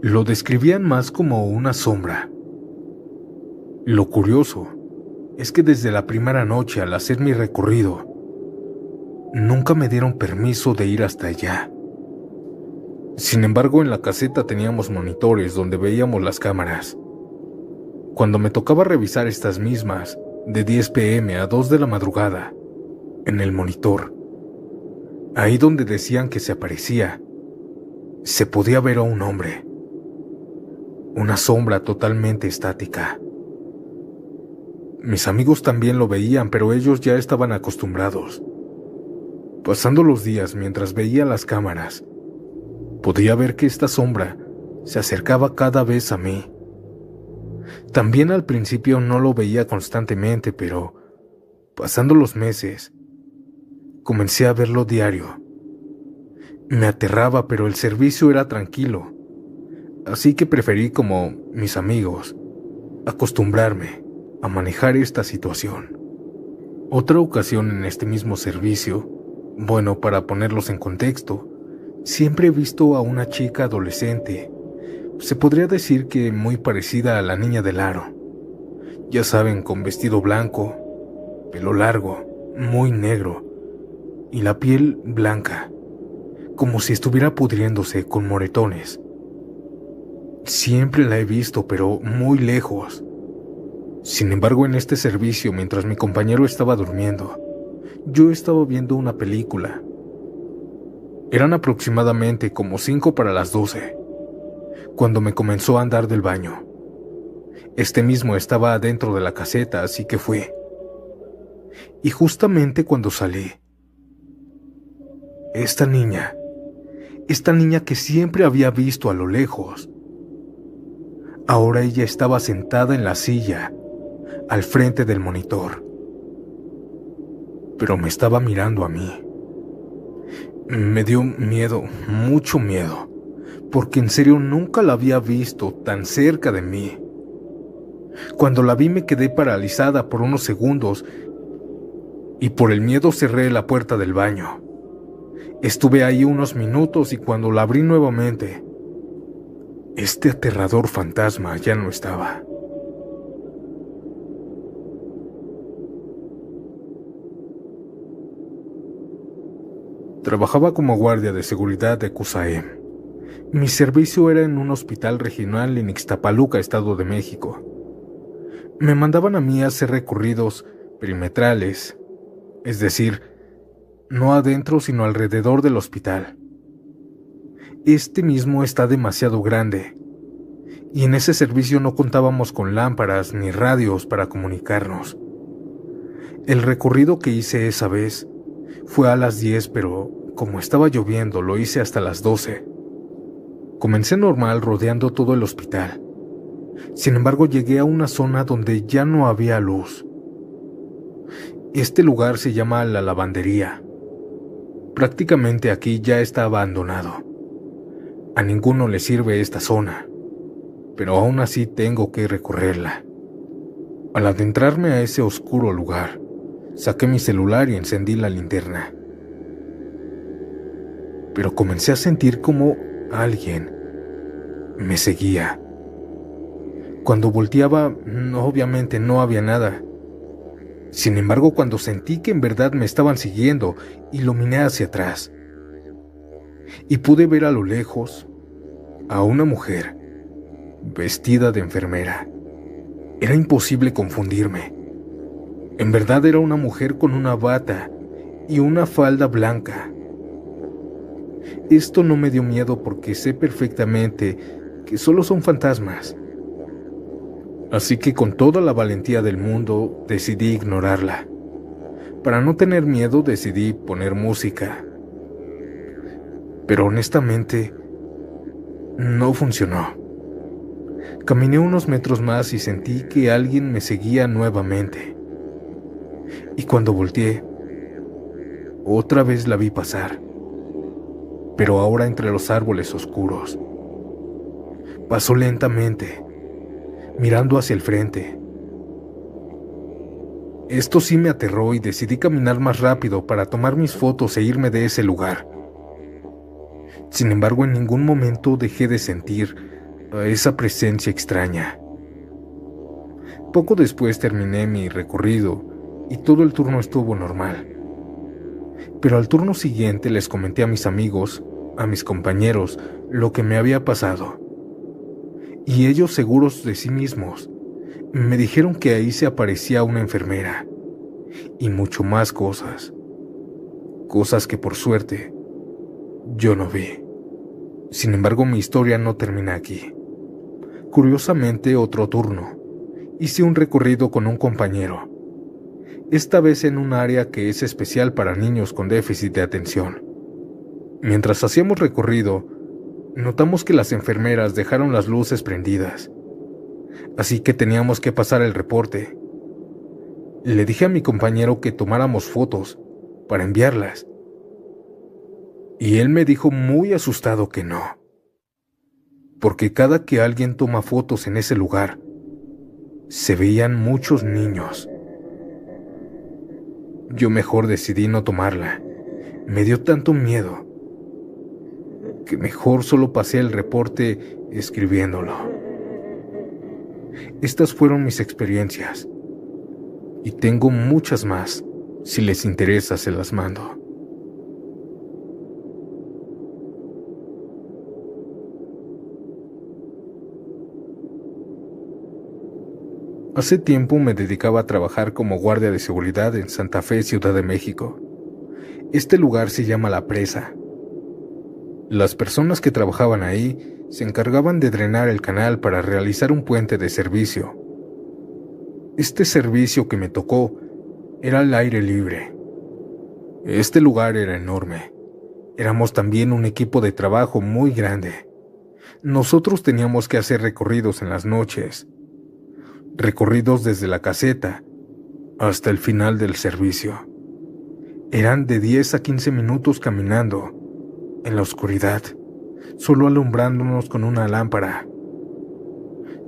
Lo describían más como una sombra. Lo curioso es que desde la primera noche al hacer mi recorrido, nunca me dieron permiso de ir hasta allá. Sin embargo, en la caseta teníamos monitores donde veíamos las cámaras. Cuando me tocaba revisar estas mismas, de 10 p.m. a 2 de la madrugada, en el monitor, ahí donde decían que se aparecía, se podía ver a un hombre. Una sombra totalmente estática. Mis amigos también lo veían, pero ellos ya estaban acostumbrados. Pasando los días mientras veía las cámaras, podía ver que esta sombra se acercaba cada vez a mí. También al principio no lo veía constantemente, pero pasando los meses, comencé a verlo diario. Me aterraba, pero el servicio era tranquilo, así que preferí, como mis amigos, acostumbrarme a manejar esta situación. Otra ocasión en este mismo servicio, bueno, para ponerlos en contexto, siempre he visto a una chica adolescente, se podría decir que muy parecida a la niña del aro. Ya saben, con vestido blanco, pelo largo, muy negro, y la piel blanca, como si estuviera pudriéndose con moretones. Siempre la he visto, pero muy lejos. Sin embargo, en este servicio, mientras mi compañero estaba durmiendo, yo estaba viendo una película. Eran aproximadamente como 5 para las 12, cuando me comenzó a andar del baño. Este mismo estaba adentro de la caseta, así que fui. Y justamente cuando salí, esta niña que siempre había visto a lo lejos, ahora ella estaba sentada en la silla, al frente del monitor. Pero me estaba mirando a mí. Me dio miedo, mucho miedo, porque en serio nunca la había visto tan cerca de mí. Cuando la vi me quedé paralizada por unos segundos y por el miedo cerré la puerta del baño. Estuve ahí unos minutos y cuando la abrí nuevamente, este aterrador fantasma ya no estaba. Trabajaba como guardia de seguridad de CUSAEM. Mi servicio era en un hospital regional en Ixtapaluca, Estado de México. Me mandaban a mí a hacer recorridos perimetrales, es decir, no adentro sino alrededor del hospital. Este mismo está demasiado grande, y en ese servicio no contábamos con lámparas ni radios para comunicarnos. El recorrido que hice esa vez fue a las 10, pero como estaba lloviendo, lo hice hasta las 12. Comencé normal rodeando todo el hospital. Sin embargo, llegué a una zona donde ya no había luz. Este lugar se llama La Lavandería. Prácticamente aquí ya está abandonado. A ninguno le sirve esta zona, pero aún así tengo que recorrerla. Al adentrarme a ese oscuro lugar, saqué mi celular y encendí la linterna. Pero comencé a sentir como alguien me seguía. Cuando volteaba, obviamente no había nada. Sin embargo, cuando sentí que en verdad me estaban siguiendo, iluminé hacia atrás y pude ver a lo lejos a una mujer vestida de enfermera. Era imposible confundirme. En verdad era una mujer con una bata y una falda blanca. Esto no me dio miedo porque sé perfectamente que solo son fantasmas. Así que con toda la valentía del mundo decidí ignorarla. Para no tener miedo decidí poner música. Pero honestamente, no funcionó. Caminé unos metros más y sentí que alguien me seguía nuevamente. Y cuando volteé, otra vez la vi pasar, pero ahora entre los árboles oscuros. Pasó lentamente, mirando hacia el frente. Esto sí me aterró y decidí caminar más rápido para tomar mis fotos e irme de ese lugar. Sin embargo, en ningún momento dejé de sentir a esa presencia extraña. Poco después terminé mi recorrido y todo el turno estuvo normal. Pero al turno siguiente les comenté a mis amigos, a mis compañeros, lo que me había pasado. Y ellos, seguros de sí mismos, me dijeron que ahí se aparecía una enfermera y mucho más cosas. Cosas que por suerte yo no vi. Sin embargo, mi historia no termina aquí. Curiosamente, otro turno. Hice un recorrido con un compañero, esta vez en un área que es especial para niños con déficit de atención. Mientras hacíamos recorrido, notamos que las enfermeras dejaron las luces prendidas, así que teníamos que pasar el reporte. Le dije a mi compañero que tomáramos fotos para enviarlas, y él me dijo muy asustado que no, porque cada que alguien toma fotos en ese lugar, se veían muchos niños. Yo mejor decidí no tomarla. Me dio tanto miedo que mejor solo pasé el reporte escribiéndolo. Estas fueron mis experiencias y tengo muchas más. Si les interesa, se las mando. Hace tiempo me dedicaba a trabajar como guardia de seguridad en Santa Fe, Ciudad de México. Este lugar se llama La Presa. Las personas que trabajaban ahí se encargaban de drenar el canal para realizar un puente de servicio. Este servicio que me tocó era al aire libre. Este lugar era enorme. Éramos también un equipo de trabajo muy grande. Nosotros teníamos que hacer recorridos en las noches. Recorridos desde la caseta hasta el final del servicio. Eran de 10 a 15 minutos caminando, en la oscuridad, solo alumbrándonos con una lámpara.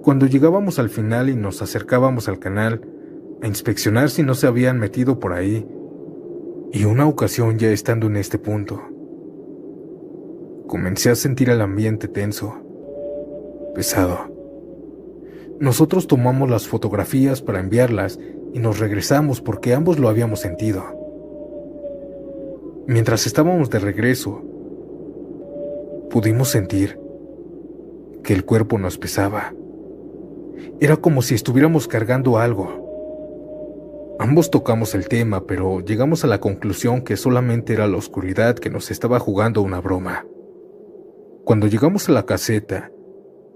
Cuando llegábamos al final y nos acercábamos al canal a inspeccionar si no se habían metido por ahí, y una ocasión ya estando en este punto, comencé a sentir el ambiente tenso, pesado. Nosotros tomamos las fotografías para enviarlas y nos regresamos porque ambos lo habíamos sentido. Mientras estábamos de regreso, pudimos sentir que el cuerpo nos pesaba. Era como si estuviéramos cargando algo. Ambos tocamos el tema, pero llegamos a la conclusión que solamente era la oscuridad que nos estaba jugando una broma. Cuando llegamos a la caseta,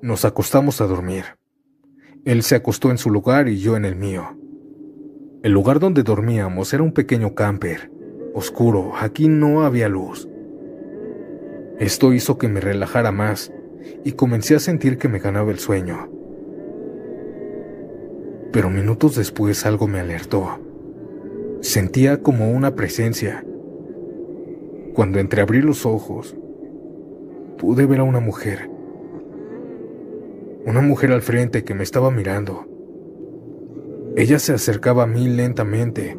nos acostamos a dormir. Él se acostó en su lugar y yo en el mío. El lugar donde dormíamos era un pequeño camper, oscuro, aquí no había luz. Esto hizo que me relajara más y comencé a sentir que me ganaba el sueño. Pero minutos después algo me alertó. Sentía como una presencia. Cuando entreabrí los ojos, pude ver a una mujer. Una mujer al frente que me estaba mirando. Ella se acercaba a mí lentamente.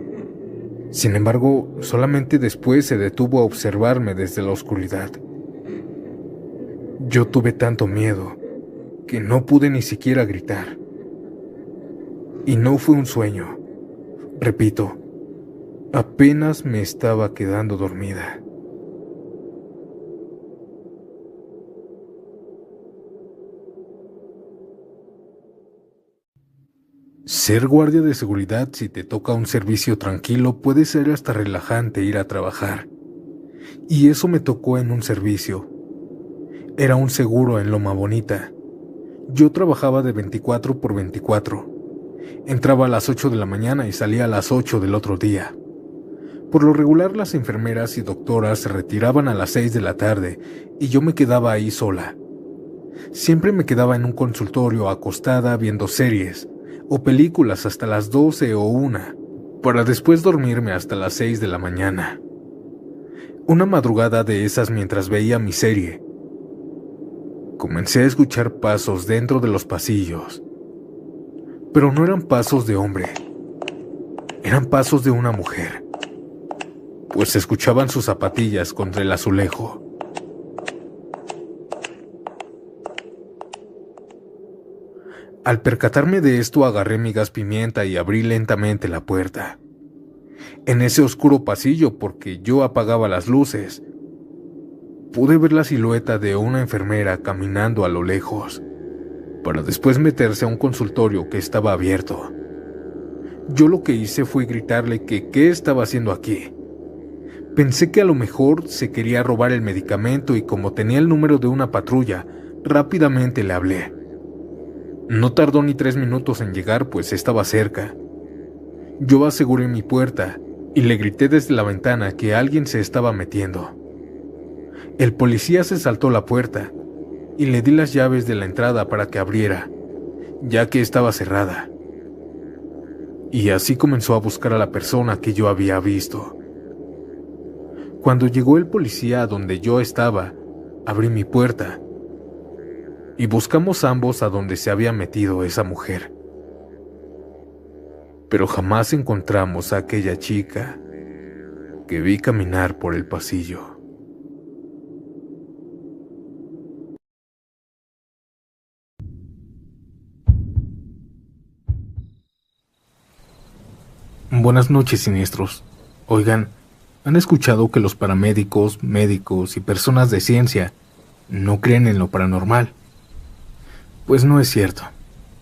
Sin embargo, solamente después se detuvo a observarme desde la oscuridad. Yo tuve tanto miedo que no pude ni siquiera gritar. Y no fue un sueño. Repito, apenas me estaba quedando dormida. Ser guardia de seguridad si te toca un servicio tranquilo puede ser hasta relajante ir a trabajar. Y eso me tocó en un servicio. Era un seguro en Loma Bonita. Yo trabajaba de 24 por 24. Entraba a las 8 de la mañana y salía a las 8 del otro día. Por lo regular las enfermeras y doctoras se retiraban a las 6 de la tarde y yo me quedaba ahí sola. Siempre me quedaba en un consultorio acostada viendo series o películas hasta las 12 o 1, para después dormirme hasta las 6 de la mañana. Una madrugada de esas mientras veía mi serie, comencé a escuchar pasos dentro de los pasillos. Pero no eran pasos de hombre, eran pasos de una mujer, pues se escuchaban sus zapatillas contra el azulejo. Al percatarme de esto, agarré mi gas pimienta y abrí lentamente la puerta. En ese oscuro pasillo, porque yo apagaba las luces, pude ver la silueta de una enfermera caminando a lo lejos, para después meterse a un consultorio que estaba abierto. Yo lo que hice fue gritarle que qué estaba haciendo aquí. Pensé que a lo mejor se quería robar el medicamento y como tenía el número de una patrulla, rápidamente le hablé. No tardó ni 3 minutos en llegar, pues estaba cerca. Yo aseguré mi puerta y le grité desde la ventana que alguien se estaba metiendo. El policía se saltó la puerta y le di las llaves de la entrada para que abriera, ya que estaba cerrada. Y así comenzó a buscar a la persona que yo había visto. Cuando llegó el policía a donde yo estaba, abrí mi puerta y buscamos ambos a donde se había metido esa mujer. Pero jamás encontramos a aquella chica que vi caminar por el pasillo. Buenas noches, siniestros. Oigan, ¿han escuchado que los paramédicos, médicos y personas de ciencia no creen en lo paranormal? Pues no es cierto.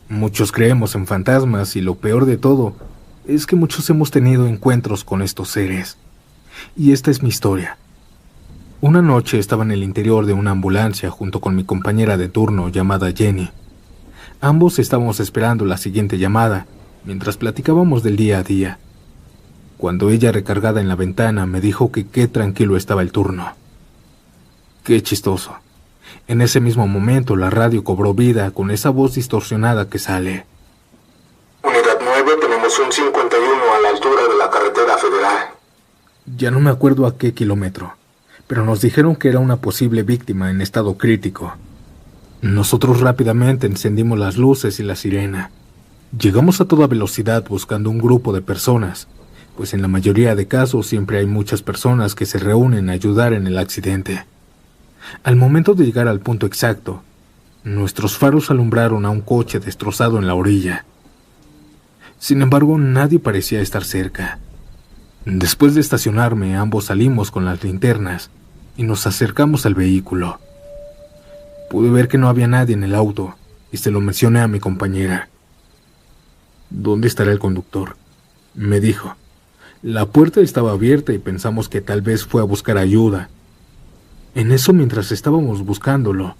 Muchos creemos en fantasmas y lo peor de todo es que muchos hemos tenido encuentros con estos seres. Y esta es mi historia. Una noche estaba en el interior de una ambulancia junto con mi compañera de turno llamada Jenny. Ambos estábamos esperando la siguiente llamada mientras platicábamos del día a día, cuando ella, recargada en la ventana, me dijo que qué tranquilo estaba el turno. Qué chistoso. En ese mismo momento la radio cobró vida con esa voz distorsionada que sale. Unidad 9, tenemos un 51 a la altura de la carretera federal. Ya no me acuerdo a qué kilómetro, pero nos dijeron que era una posible víctima en estado crítico. Nosotros rápidamente encendimos las luces y la sirena. Llegamos a toda velocidad buscando un grupo de personas, pues en la mayoría de casos siempre hay muchas personas que se reúnen a ayudar en el accidente. Al momento de llegar al punto exacto, nuestros faros alumbraron a un coche destrozado en la orilla. Sin embargo, nadie parecía estar cerca. Después de estacionarme, ambos salimos con las linternas y nos acercamos al vehículo. Pude ver que no había nadie en el auto y se lo mencioné a mi compañera. ¿Dónde estará el conductor?, me dijo. La puerta estaba abierta y pensamos que tal vez fue a buscar ayuda. En eso, mientras estábamos buscándolo,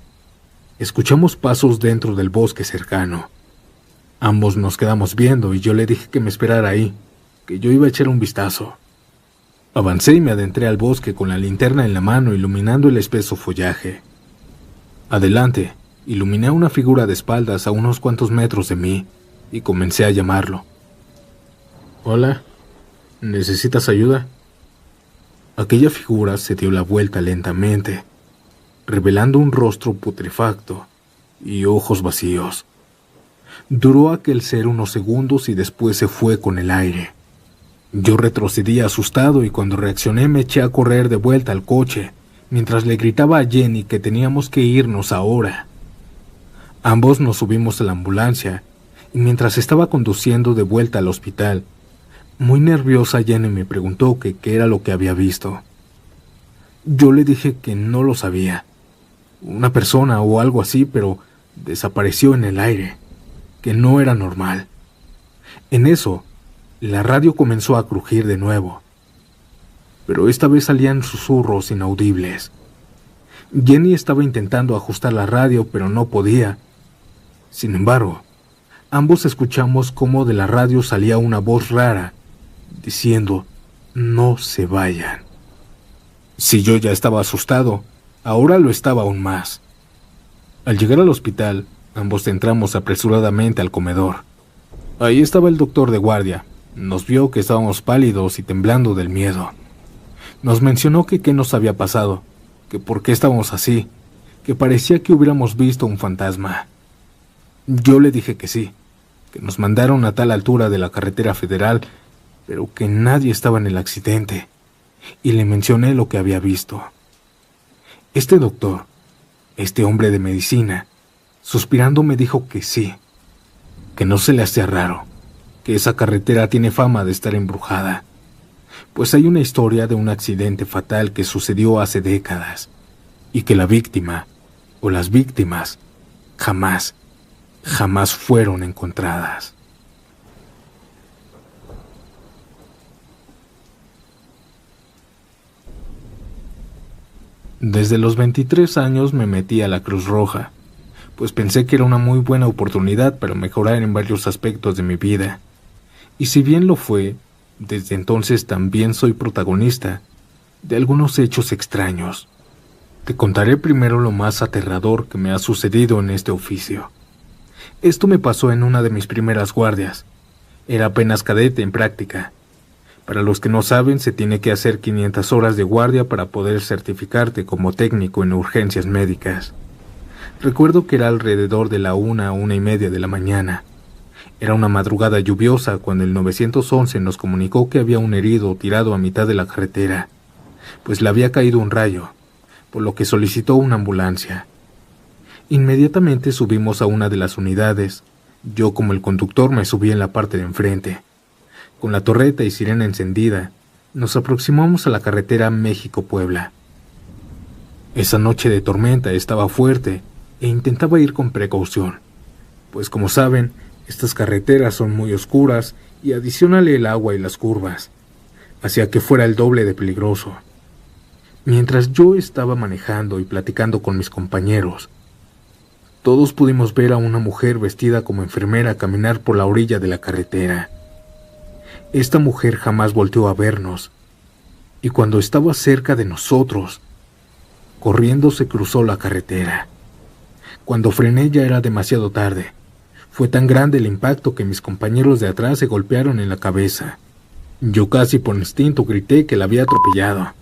escuchamos pasos dentro del bosque cercano. Ambos nos quedamos viendo y yo le dije que me esperara ahí, que yo iba a echar un vistazo. Avancé y me adentré al bosque con la linterna en la mano, iluminando el espeso follaje. Adelante, iluminé a una figura de espaldas a unos cuantos metros de mí y comencé a llamarlo. «Hola, ¿necesitas ayuda?». Aquella figura se dio la vuelta lentamente, revelando un rostro putrefacto y ojos vacíos. Duró aquel ser unos segundos y después se fue con el aire. Yo retrocedí asustado y cuando reaccioné me eché a correr de vuelta al coche, mientras le gritaba a Jenny que teníamos que irnos ahora. Ambos nos subimos a la ambulancia y mientras estaba conduciendo de vuelta al hospital, muy nerviosa Jenny me preguntó qué era lo que había visto. Yo le dije que no lo sabía. Una persona o algo así, pero desapareció en el aire, que no era normal. En eso, la radio comenzó a crujir de nuevo, pero esta vez salían susurros inaudibles. Jenny estaba intentando ajustar la radio, pero no podía. Sin embargo, ambos escuchamos cómo de la radio salía una voz rara, diciendo, «No se vayan». Si yo ya estaba asustado, ahora lo estaba aún más. Al llegar al hospital, ambos entramos apresuradamente al comedor. Ahí estaba el doctor de guardia. Nos vio que estábamos pálidos y temblando del miedo. Nos mencionó que qué nos había pasado, que por qué estábamos así, que parecía que hubiéramos visto un fantasma. Yo le dije que sí, que nos mandaron a tal altura de la carretera federal, pero que nadie estaba en el accidente, y le mencioné lo que había visto. Este doctor, este hombre de medicina, suspirando me dijo que sí, que no se le hacía raro, que esa carretera tiene fama de estar embrujada, pues hay una historia de un accidente fatal que sucedió hace décadas, y que la víctima, o las víctimas, jamás fueron encontradas. Desde los 23 años me metí a la Cruz Roja, pues pensé que era una muy buena oportunidad para mejorar en varios aspectos de mi vida. Y si bien lo fue, desde entonces también soy protagonista de algunos hechos extraños. Te contaré primero lo más aterrador que me ha sucedido en este oficio. Esto me pasó en una de mis primeras guardias. Era apenas cadete en práctica. Para los que no saben, se tiene que hacer 500 horas de guardia para poder certificarte como técnico en urgencias médicas. Recuerdo que era alrededor de la 1:30 de la mañana. Era una madrugada lluviosa cuando el 911 nos comunicó que había un herido tirado a mitad de la carretera, pues le había caído un rayo, por lo que solicitó una ambulancia. Inmediatamente subimos a una de las unidades. Yo, como el conductor, me subí en la parte de enfrente. Con la torreta y sirena encendida, nos aproximamos a la carretera México-Puebla. Esa noche de tormenta estaba fuerte e intentaba ir con precaución, pues como saben, estas carreteras son muy oscuras y adicionale el agua y las curvas, hacía que fuera el doble de peligroso. Mientras yo estaba manejando y platicando con mis compañeros, todos pudimos ver a una mujer vestida como enfermera caminar por la orilla de la carretera. Esta mujer jamás volteó a vernos, y cuando estaba cerca de nosotros, corriendo se cruzó la carretera. Cuando frené ya era demasiado tarde. Fue tan grande el impacto que mis compañeros de atrás se golpearon en la cabeza. Yo casi por instinto grité que la había atropellado.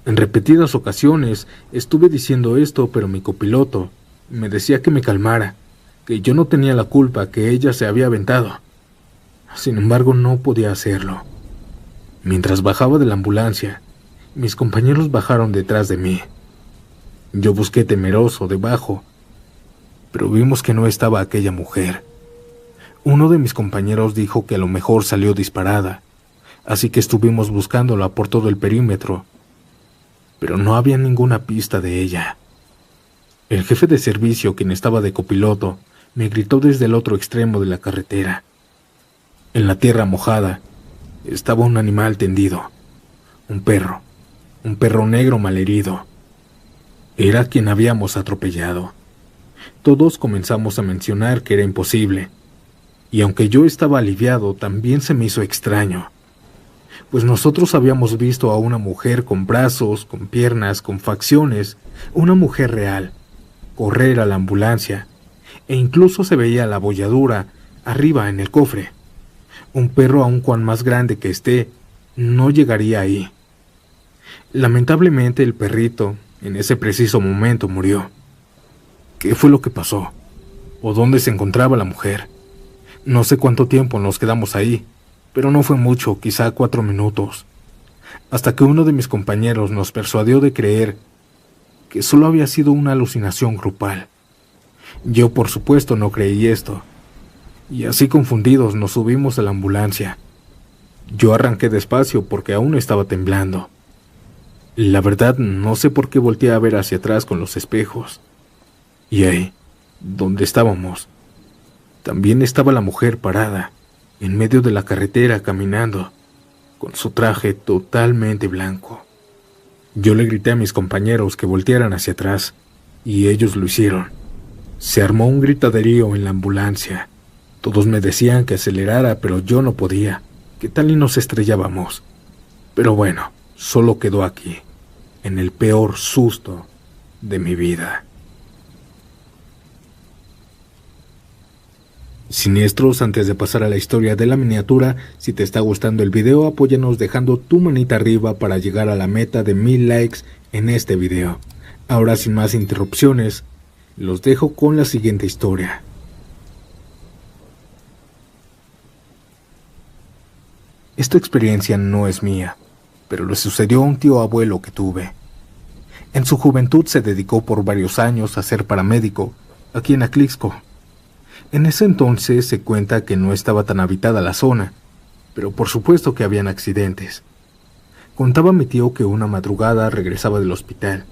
En repetidas ocasiones estuve diciendo esto, pero mi copiloto me decía que me calmara, que yo no tenía la culpa, que ella se había aventado. Sin embargo, no podía hacerlo. Mientras bajaba de la ambulancia, mis compañeros bajaron detrás de mí. Yo busqué temeroso debajo, pero vimos que no estaba aquella mujer. Uno de mis compañeros dijo que a lo mejor salió disparada, así que estuvimos buscándola por todo el perímetro, pero no había ninguna pista de ella. El jefe de servicio, quien estaba de copiloto, me gritó desde el otro extremo de la carretera. En la tierra mojada estaba un animal tendido, un perro negro malherido. Era quien habíamos atropellado. Todos comenzamos a mencionar que era imposible, y aunque yo estaba aliviado, también se me hizo extraño, pues nosotros habíamos visto a una mujer con brazos, con piernas, con facciones, una mujer real, correr a la ambulancia, e incluso se veía la abolladura arriba en el cofre. Un perro, aun cuan más grande que esté, no llegaría ahí. Lamentablemente el perrito, en ese preciso momento, murió. ¿Qué fue lo que pasó? ¿O dónde se encontraba la mujer? No sé cuánto tiempo nos quedamos ahí, pero no fue mucho, quizá 4 minutos, hasta que uno de mis compañeros nos persuadió de creer que solo había sido una alucinación grupal. Yo, por supuesto, no creí esto, y así confundidos nos subimos a la ambulancia. Yo arranqué despacio porque aún estaba temblando. La verdad, no sé por qué volteé a ver hacia atrás con los espejos. Y ahí, donde estábamos, también estaba la mujer parada, en medio de la carretera caminando, con su traje totalmente blanco. Yo le grité a mis compañeros que voltearan hacia atrás, y ellos lo hicieron. Se armó un gritaderío en la ambulancia. Todos me decían que acelerara, pero yo no podía. ¿Qué tal y nos estrellábamos? Pero bueno, solo quedó aquí, en el peor susto de mi vida. Siniestros, antes de pasar a la historia de la miniatura, si te está gustando el video, apóyanos dejando tu manita arriba para llegar a la meta de 1000 likes en este video. Ahora, sin más interrupciones, los dejo con la siguiente historia. Esta experiencia no es mía, pero le sucedió a un tío abuelo que tuve. En su juventud se dedicó por varios años a ser paramédico aquí en Atlixco. En ese entonces se cuenta que no estaba tan habitada la zona, pero por supuesto que habían accidentes. Contaba mi tío que una madrugada regresaba del hospital.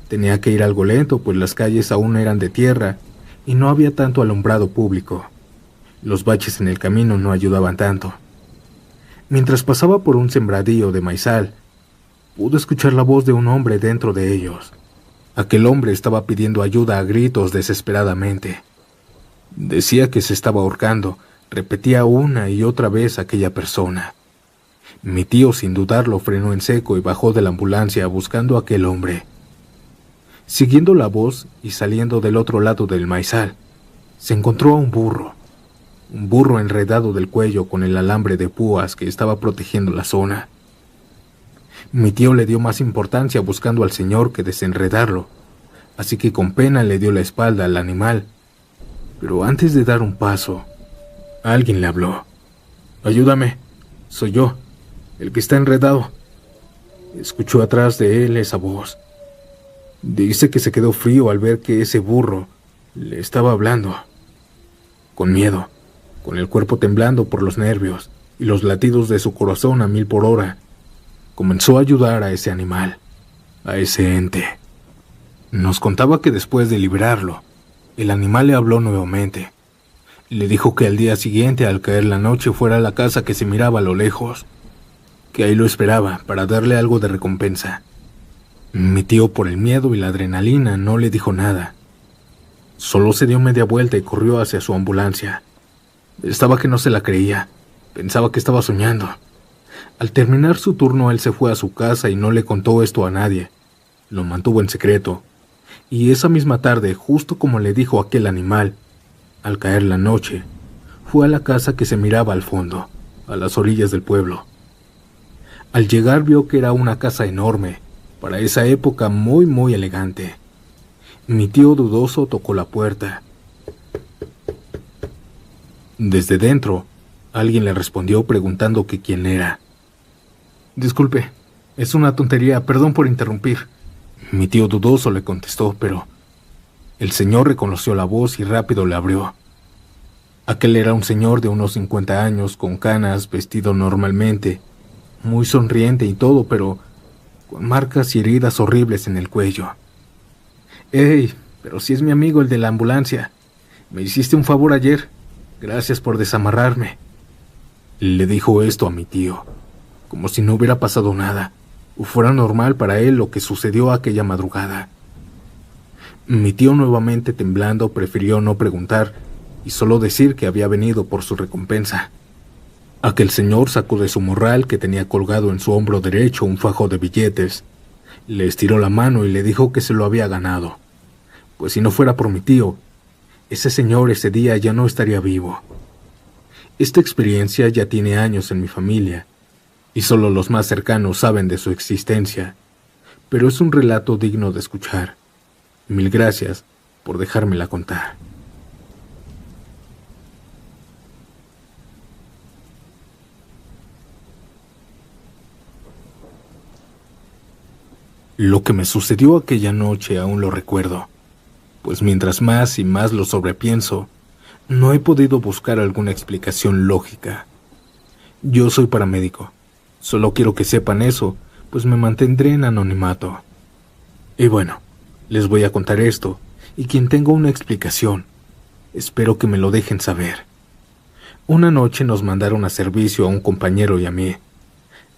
Tenía que ir algo lento, pues las calles aún eran de tierra y no había tanto alumbrado público. Los baches en el camino no ayudaban tanto. Mientras pasaba por un sembradío de maizal, pudo escuchar la voz de un hombre dentro de ellos. Aquel hombre estaba pidiendo ayuda a gritos desesperadamente. Decía que se estaba ahorcando, repetía una y otra vez aquella persona. Mi tío, sin dudarlo, frenó en seco y bajó de la ambulancia buscando a aquel hombre. Siguiendo la voz y saliendo del otro lado del maizal, se encontró a un burro enredado del cuello con el alambre de púas que estaba protegiendo la zona. Mi tío le dio más importancia buscando al señor que desenredarlo, así que con pena le dio la espalda al animal. Pero antes de dar un paso, alguien le habló. «Ayúdame, soy yo, el que está enredado». Escuchó atrás de él esa voz. Dice que se quedó frío al ver que ese burro le estaba hablando. Con miedo, con el cuerpo temblando por los nervios y los latidos de su corazón a 1000 por hora, comenzó a ayudar a ese animal, a ese ente. Nos contaba que después de liberarlo, el animal le habló nuevamente. Le dijo que al día siguiente, al caer la noche, fuera a la casa que se miraba a lo lejos, que ahí lo esperaba para darle algo de recompensa. Mi tío, por el miedo y la adrenalina, no le dijo nada. Solo se dio media vuelta y corrió hacia su ambulancia. Estaba que no se la creía. Pensaba que estaba soñando. Al terminar su turno, él se fue a su casa y no le contó esto a nadie. Lo mantuvo en secreto. Y esa misma tarde, justo como le dijo aquel animal, al caer la noche, fue a la casa que se miraba al fondo, a las orillas del pueblo. Al llegar vio que era una casa enorme, para esa época muy elegante. Mi tío dudoso tocó la puerta. Desde dentro, alguien le respondió preguntando que quién era. «Disculpe, es una tontería, perdón por interrumpir». Mi tío dudoso le contestó, pero el señor reconoció la voz y rápido le abrió. Aquel era un señor de unos 50 años, con canas, vestido normalmente muy sonriente y todo, pero con marcas y heridas horribles en el cuello. «Hey, pero si es mi amigo el de la ambulancia. Me hiciste un favor ayer. Gracias por desamarrarme». Le dijo esto a mi tío, como si no hubiera pasado nada, o fuera normal para él lo que sucedió aquella madrugada. Mi tío, nuevamente temblando, prefirió no preguntar y solo decir que había venido por su recompensa. Aquel señor sacó de su morral, que tenía colgado en su hombro derecho un fajo de billetes, le estiró la mano y le dijo que se lo había ganado, pues si no fuera por mi tío, ese señor ese día ya no estaría vivo. Esta experiencia ya tiene años en mi familia, y solo los más cercanos saben de su existencia, pero es un relato digno de escuchar. Mil gracias por dejármela contar. Lo que me sucedió aquella noche aún lo recuerdo, pues mientras más y más lo sobrepienso, no he podido buscar alguna explicación lógica. Yo soy paramédico, solo quiero que sepan eso, pues me mantendré en anonimato. Y bueno, les voy a contar esto, y quien tenga una explicación, espero que me lo dejen saber. Una noche nos mandaron a servicio a un compañero y a mí.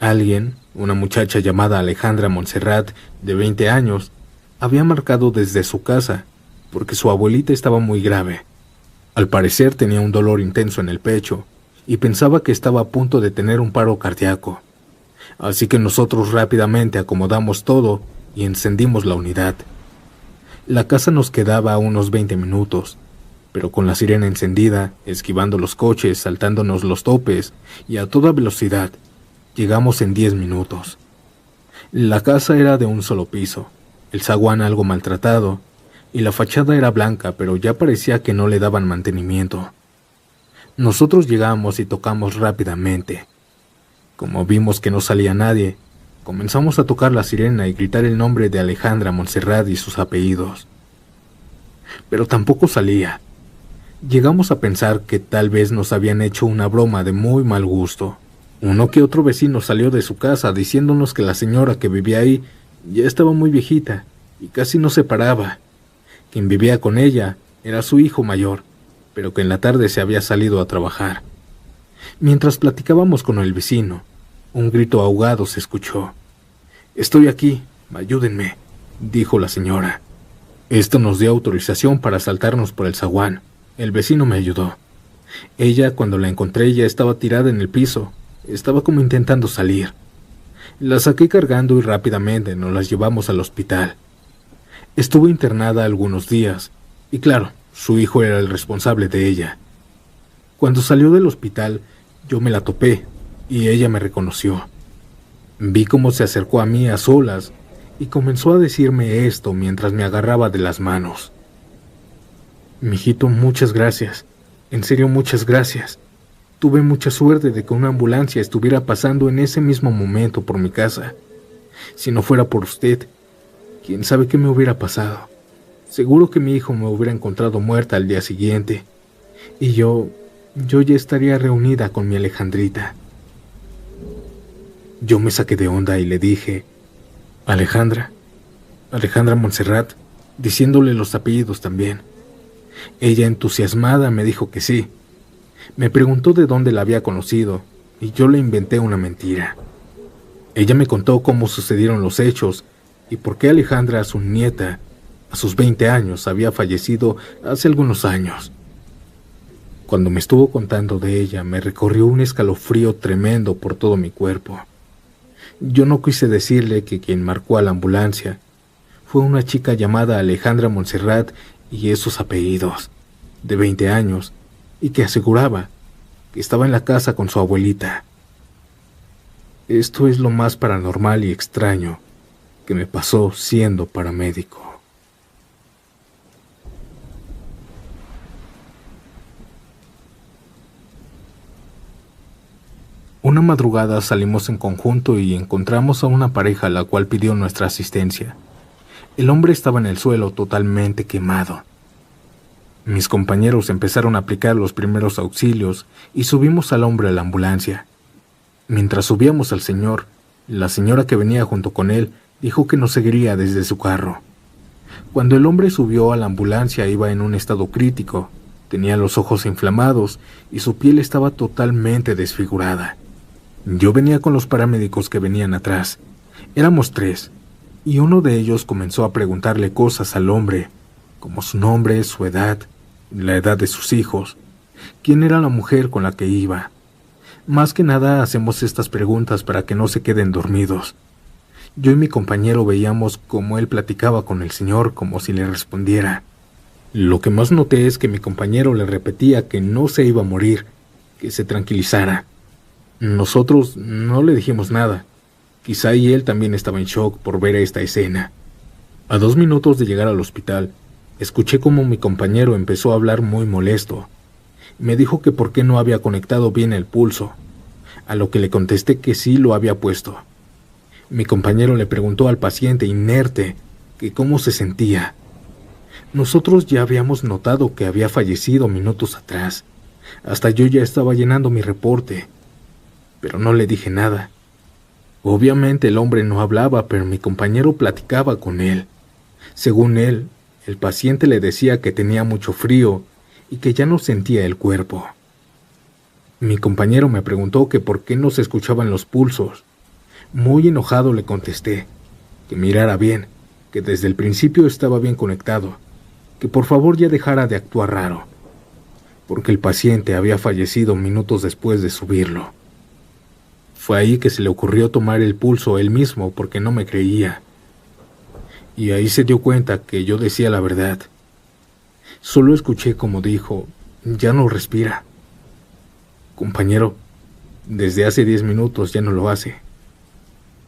Alguien, una muchacha llamada Alejandra Montserrat, de 20 años, había marcado desde su casa, porque su abuelita estaba muy grave. Al parecer tenía un dolor intenso en el pecho, y pensaba que estaba a punto de tener un paro cardíaco. Así que nosotros rápidamente acomodamos todo y encendimos la unidad. La casa nos quedaba a unos 20 minutos, pero con la sirena encendida, esquivando los coches, saltándonos los topes y a toda velocidad, llegamos en 10 minutos. La casa era de un solo piso, el zaguán algo maltratado, y la fachada era blanca, pero ya parecía que no le daban mantenimiento. Nosotros llegamos y tocamos rápidamente. Como vimos que no salía nadie, comenzamos a tocar la sirena y gritar el nombre de Alejandra Montserrat y sus apellidos. Pero tampoco salía. Llegamos a pensar que tal vez nos habían hecho una broma de muy mal gusto. Uno que otro vecino salió de su casa diciéndonos que la señora que vivía ahí ya estaba muy viejita y casi no se paraba. Quien vivía con ella era su hijo mayor, pero que en la tarde se había salido a trabajar. Mientras platicábamos con el vecino, un grito ahogado se escuchó. «Estoy aquí, ayúdenme», dijo la señora. Esto nos dio autorización para saltarnos por el zaguán. El vecino me ayudó. Ella, cuando la encontré, ya estaba tirada en el piso. Estaba como intentando salir. La saqué cargando y rápidamente nos las llevamos al hospital. Estuvo internada algunos días, y claro, su hijo era el responsable de ella. Cuando salió del hospital, yo me la topé, y ella me reconoció. Vi cómo se acercó a mí a solas, y comenzó a decirme esto mientras me agarraba de las manos. «Mijito, muchas gracias. En serio, muchas gracias. Tuve mucha suerte de que una ambulancia estuviera pasando en ese mismo momento por mi casa. Si no fuera por usted, quién sabe qué me hubiera pasado. Seguro que mi hijo me hubiera encontrado muerta al día siguiente. Y yo ya estaría reunida con mi Alejandrita». Yo me saqué de onda y le dije: «Alejandra Montserrat», diciéndole los apellidos también. Ella, entusiasmada, me dijo que sí. Me preguntó de dónde la había conocido, y yo le inventé una mentira. Ella me contó cómo sucedieron los hechos y por qué Alejandra, su nieta, a sus 20 años, había fallecido hace algunos años. Cuando me estuvo contando de ella, me recorrió un escalofrío tremendo por todo mi cuerpo. Yo no quise decirle que quien marcó a la ambulancia fue una chica llamada Alejandra Montserrat y esos apellidos, de 20 años, y que aseguraba que estaba en la casa con su abuelita. Esto es lo más paranormal y extraño que me pasó siendo paramédico. Una madrugada salimos en conjunto y encontramos a una pareja la cual pidió nuestra asistencia. El hombre estaba en el suelo totalmente quemado. Mis compañeros empezaron a aplicar los primeros auxilios y subimos al hombre a la ambulancia. Mientras subíamos al señor, la señora que venía junto con él dijo que nos seguiría desde su carro. Cuando el hombre subió a la ambulancia iba en un estado crítico, tenía los ojos inflamados y su piel estaba totalmente desfigurada. Yo venía con los paramédicos que venían atrás. Éramos 3, y uno de ellos comenzó a preguntarle cosas al hombre, como su nombre, su edad, la edad de sus hijos, quién era la mujer con la que iba. Más que nada hacemos estas preguntas para que no se queden dormidos. Yo y mi compañero veíamos cómo él platicaba con el señor como si le respondiera. Lo que más noté es que mi compañero le repetía que no se iba a morir, que se tranquilizara. Nosotros no le dijimos nada. Quizá y él también estaba en shock por ver esta escena. A 2 minutos de llegar al hospital, escuché cómo mi compañero empezó a hablar muy molesto. Me dijo que por qué no había conectado bien el pulso, a lo que le contesté que sí lo había puesto. Mi compañero le preguntó al paciente inerte que cómo se sentía. Nosotros ya habíamos notado que había fallecido minutos atrás. Hasta yo ya estaba llenando mi reporte, pero no le dije nada. Obviamente el hombre no hablaba, pero mi compañero platicaba con él. Según él, el paciente le decía que tenía mucho frío y que ya no sentía el cuerpo. Mi compañero me preguntó que por qué no se escuchaban los pulsos. Muy enojado le contesté que mirara bien, que desde el principio estaba bien conectado, que por favor ya dejara de actuar raro, porque el paciente había fallecido minutos después de subirlo. Fue ahí que se le ocurrió tomar el pulso él mismo porque no me creía. Y ahí se dio cuenta que yo decía la verdad. Solo escuché como dijo, ya no respira. Compañero, desde hace 10 minutos ya no lo hace.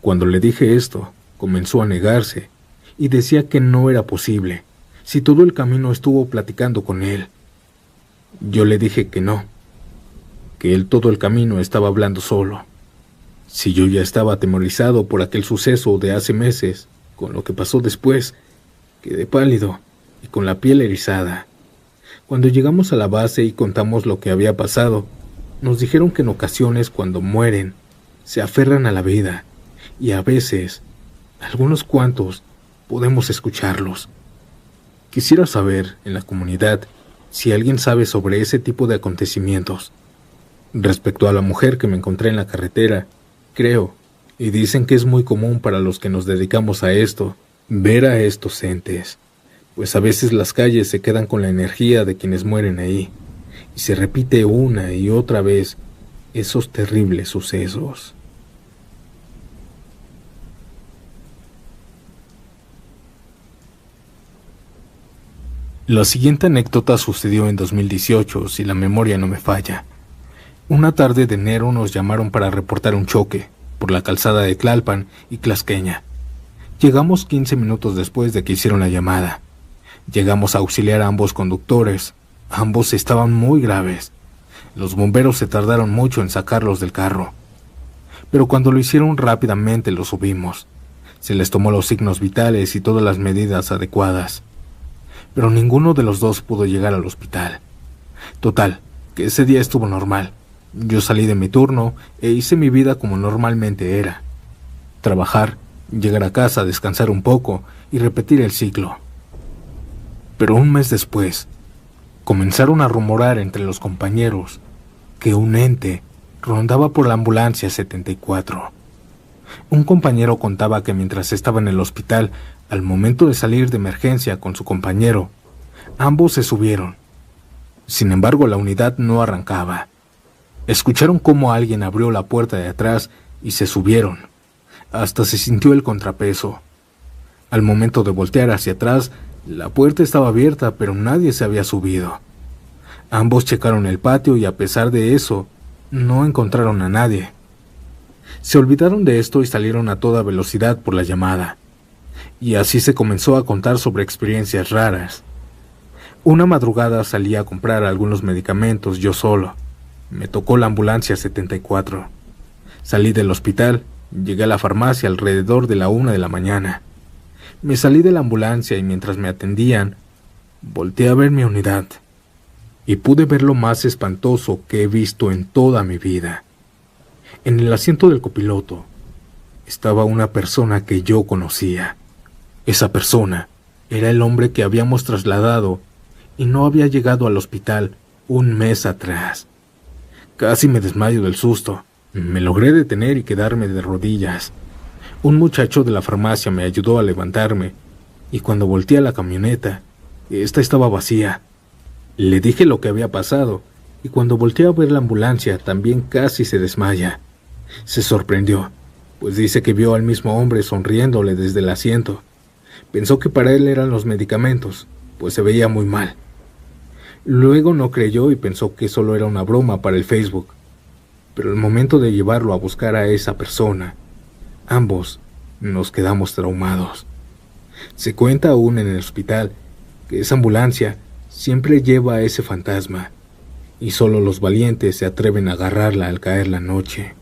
Cuando le dije esto, comenzó a negarse y decía que no era posible, si todo el camino estuvo platicando con él. Yo le dije que no, que él todo el camino estaba hablando solo. Si yo ya estaba atemorizado por aquel suceso de hace meses, con lo que pasó después, quedé pálido y con la piel erizada. Cuando llegamos a la base y contamos lo que había pasado, nos dijeron que en ocasiones cuando mueren, se aferran a la vida y a veces, algunos cuantos, podemos escucharlos. Quisiera saber, en la comunidad, si alguien sabe sobre ese tipo de acontecimientos. Respecto a la mujer que me encontré en la carretera, creo, y dicen que es muy común para los que nos dedicamos a esto, ver a estos entes, pues a veces las calles se quedan con la energía de quienes mueren ahí, y se repite una y otra vez esos terribles sucesos. La siguiente anécdota sucedió en 2018, si la memoria no me falla. Una tarde de enero nos llamaron para reportar un choque por la calzada de Tlalpan y Tlasqueña. Llegamos 15 minutos después de que hicieron la llamada. Llegamos a auxiliar a ambos conductores. Ambos estaban muy graves. Los bomberos se tardaron mucho en sacarlos del carro. Pero cuando lo hicieron rápidamente los subimos. Se les tomó los signos vitales y todas las medidas adecuadas. Pero ninguno de los dos pudo llegar al hospital. Total, que ese día estuvo normal. Yo salí de mi turno e hice mi vida como normalmente era. Trabajar, llegar a casa, descansar un poco y repetir el ciclo. Pero un mes después, comenzaron a rumorar entre los compañeros que un ente rondaba por la ambulancia 74. Un compañero contaba que mientras estaba en el hospital, al momento de salir de emergencia con su compañero, ambos se subieron. Sin embargo, la unidad no arrancaba. Escucharon cómo alguien abrió la puerta de atrás y se subieron. Hasta se sintió el contrapeso. Al momento de voltear hacia atrás, la puerta estaba abierta, pero nadie se había subido. Ambos checaron el patio y a pesar de eso, no encontraron a nadie. Se olvidaron de esto y salieron a toda velocidad por la llamada. Y así se comenzó a contar sobre experiencias raras. Una madrugada salí a comprar algunos medicamentos yo solo. Me tocó la ambulancia 74. Salí del hospital, llegué a la farmacia alrededor de la 1 de la mañana. Me salí de la ambulancia y mientras me atendían, volteé a ver mi unidad. Y pude ver lo más espantoso que he visto en toda mi vida. En el asiento del copiloto estaba una persona que yo conocía. Esa persona era el hombre que habíamos trasladado y no había llegado al hospital un mes atrás. Casi me desmayo del susto. Me logré detener y quedarme de rodillas. Un muchacho de la farmacia me ayudó a levantarme y cuando volteé a la camioneta, esta estaba vacía. Le dije lo que había pasado y cuando volteé a ver la ambulancia también casi se desmaya. Se sorprendió, pues dice que vio al mismo hombre sonriéndole desde el asiento. Pensó que para él eran los medicamentos, pues se veía muy mal. Luego no creyó y pensó que solo era una broma para el Facebook. Pero al momento de llevarlo a buscar a esa persona, ambos nos quedamos traumados. Se cuenta aún en el hospital que esa ambulancia siempre lleva a ese fantasma y solo los valientes se atreven a agarrarla al caer la noche.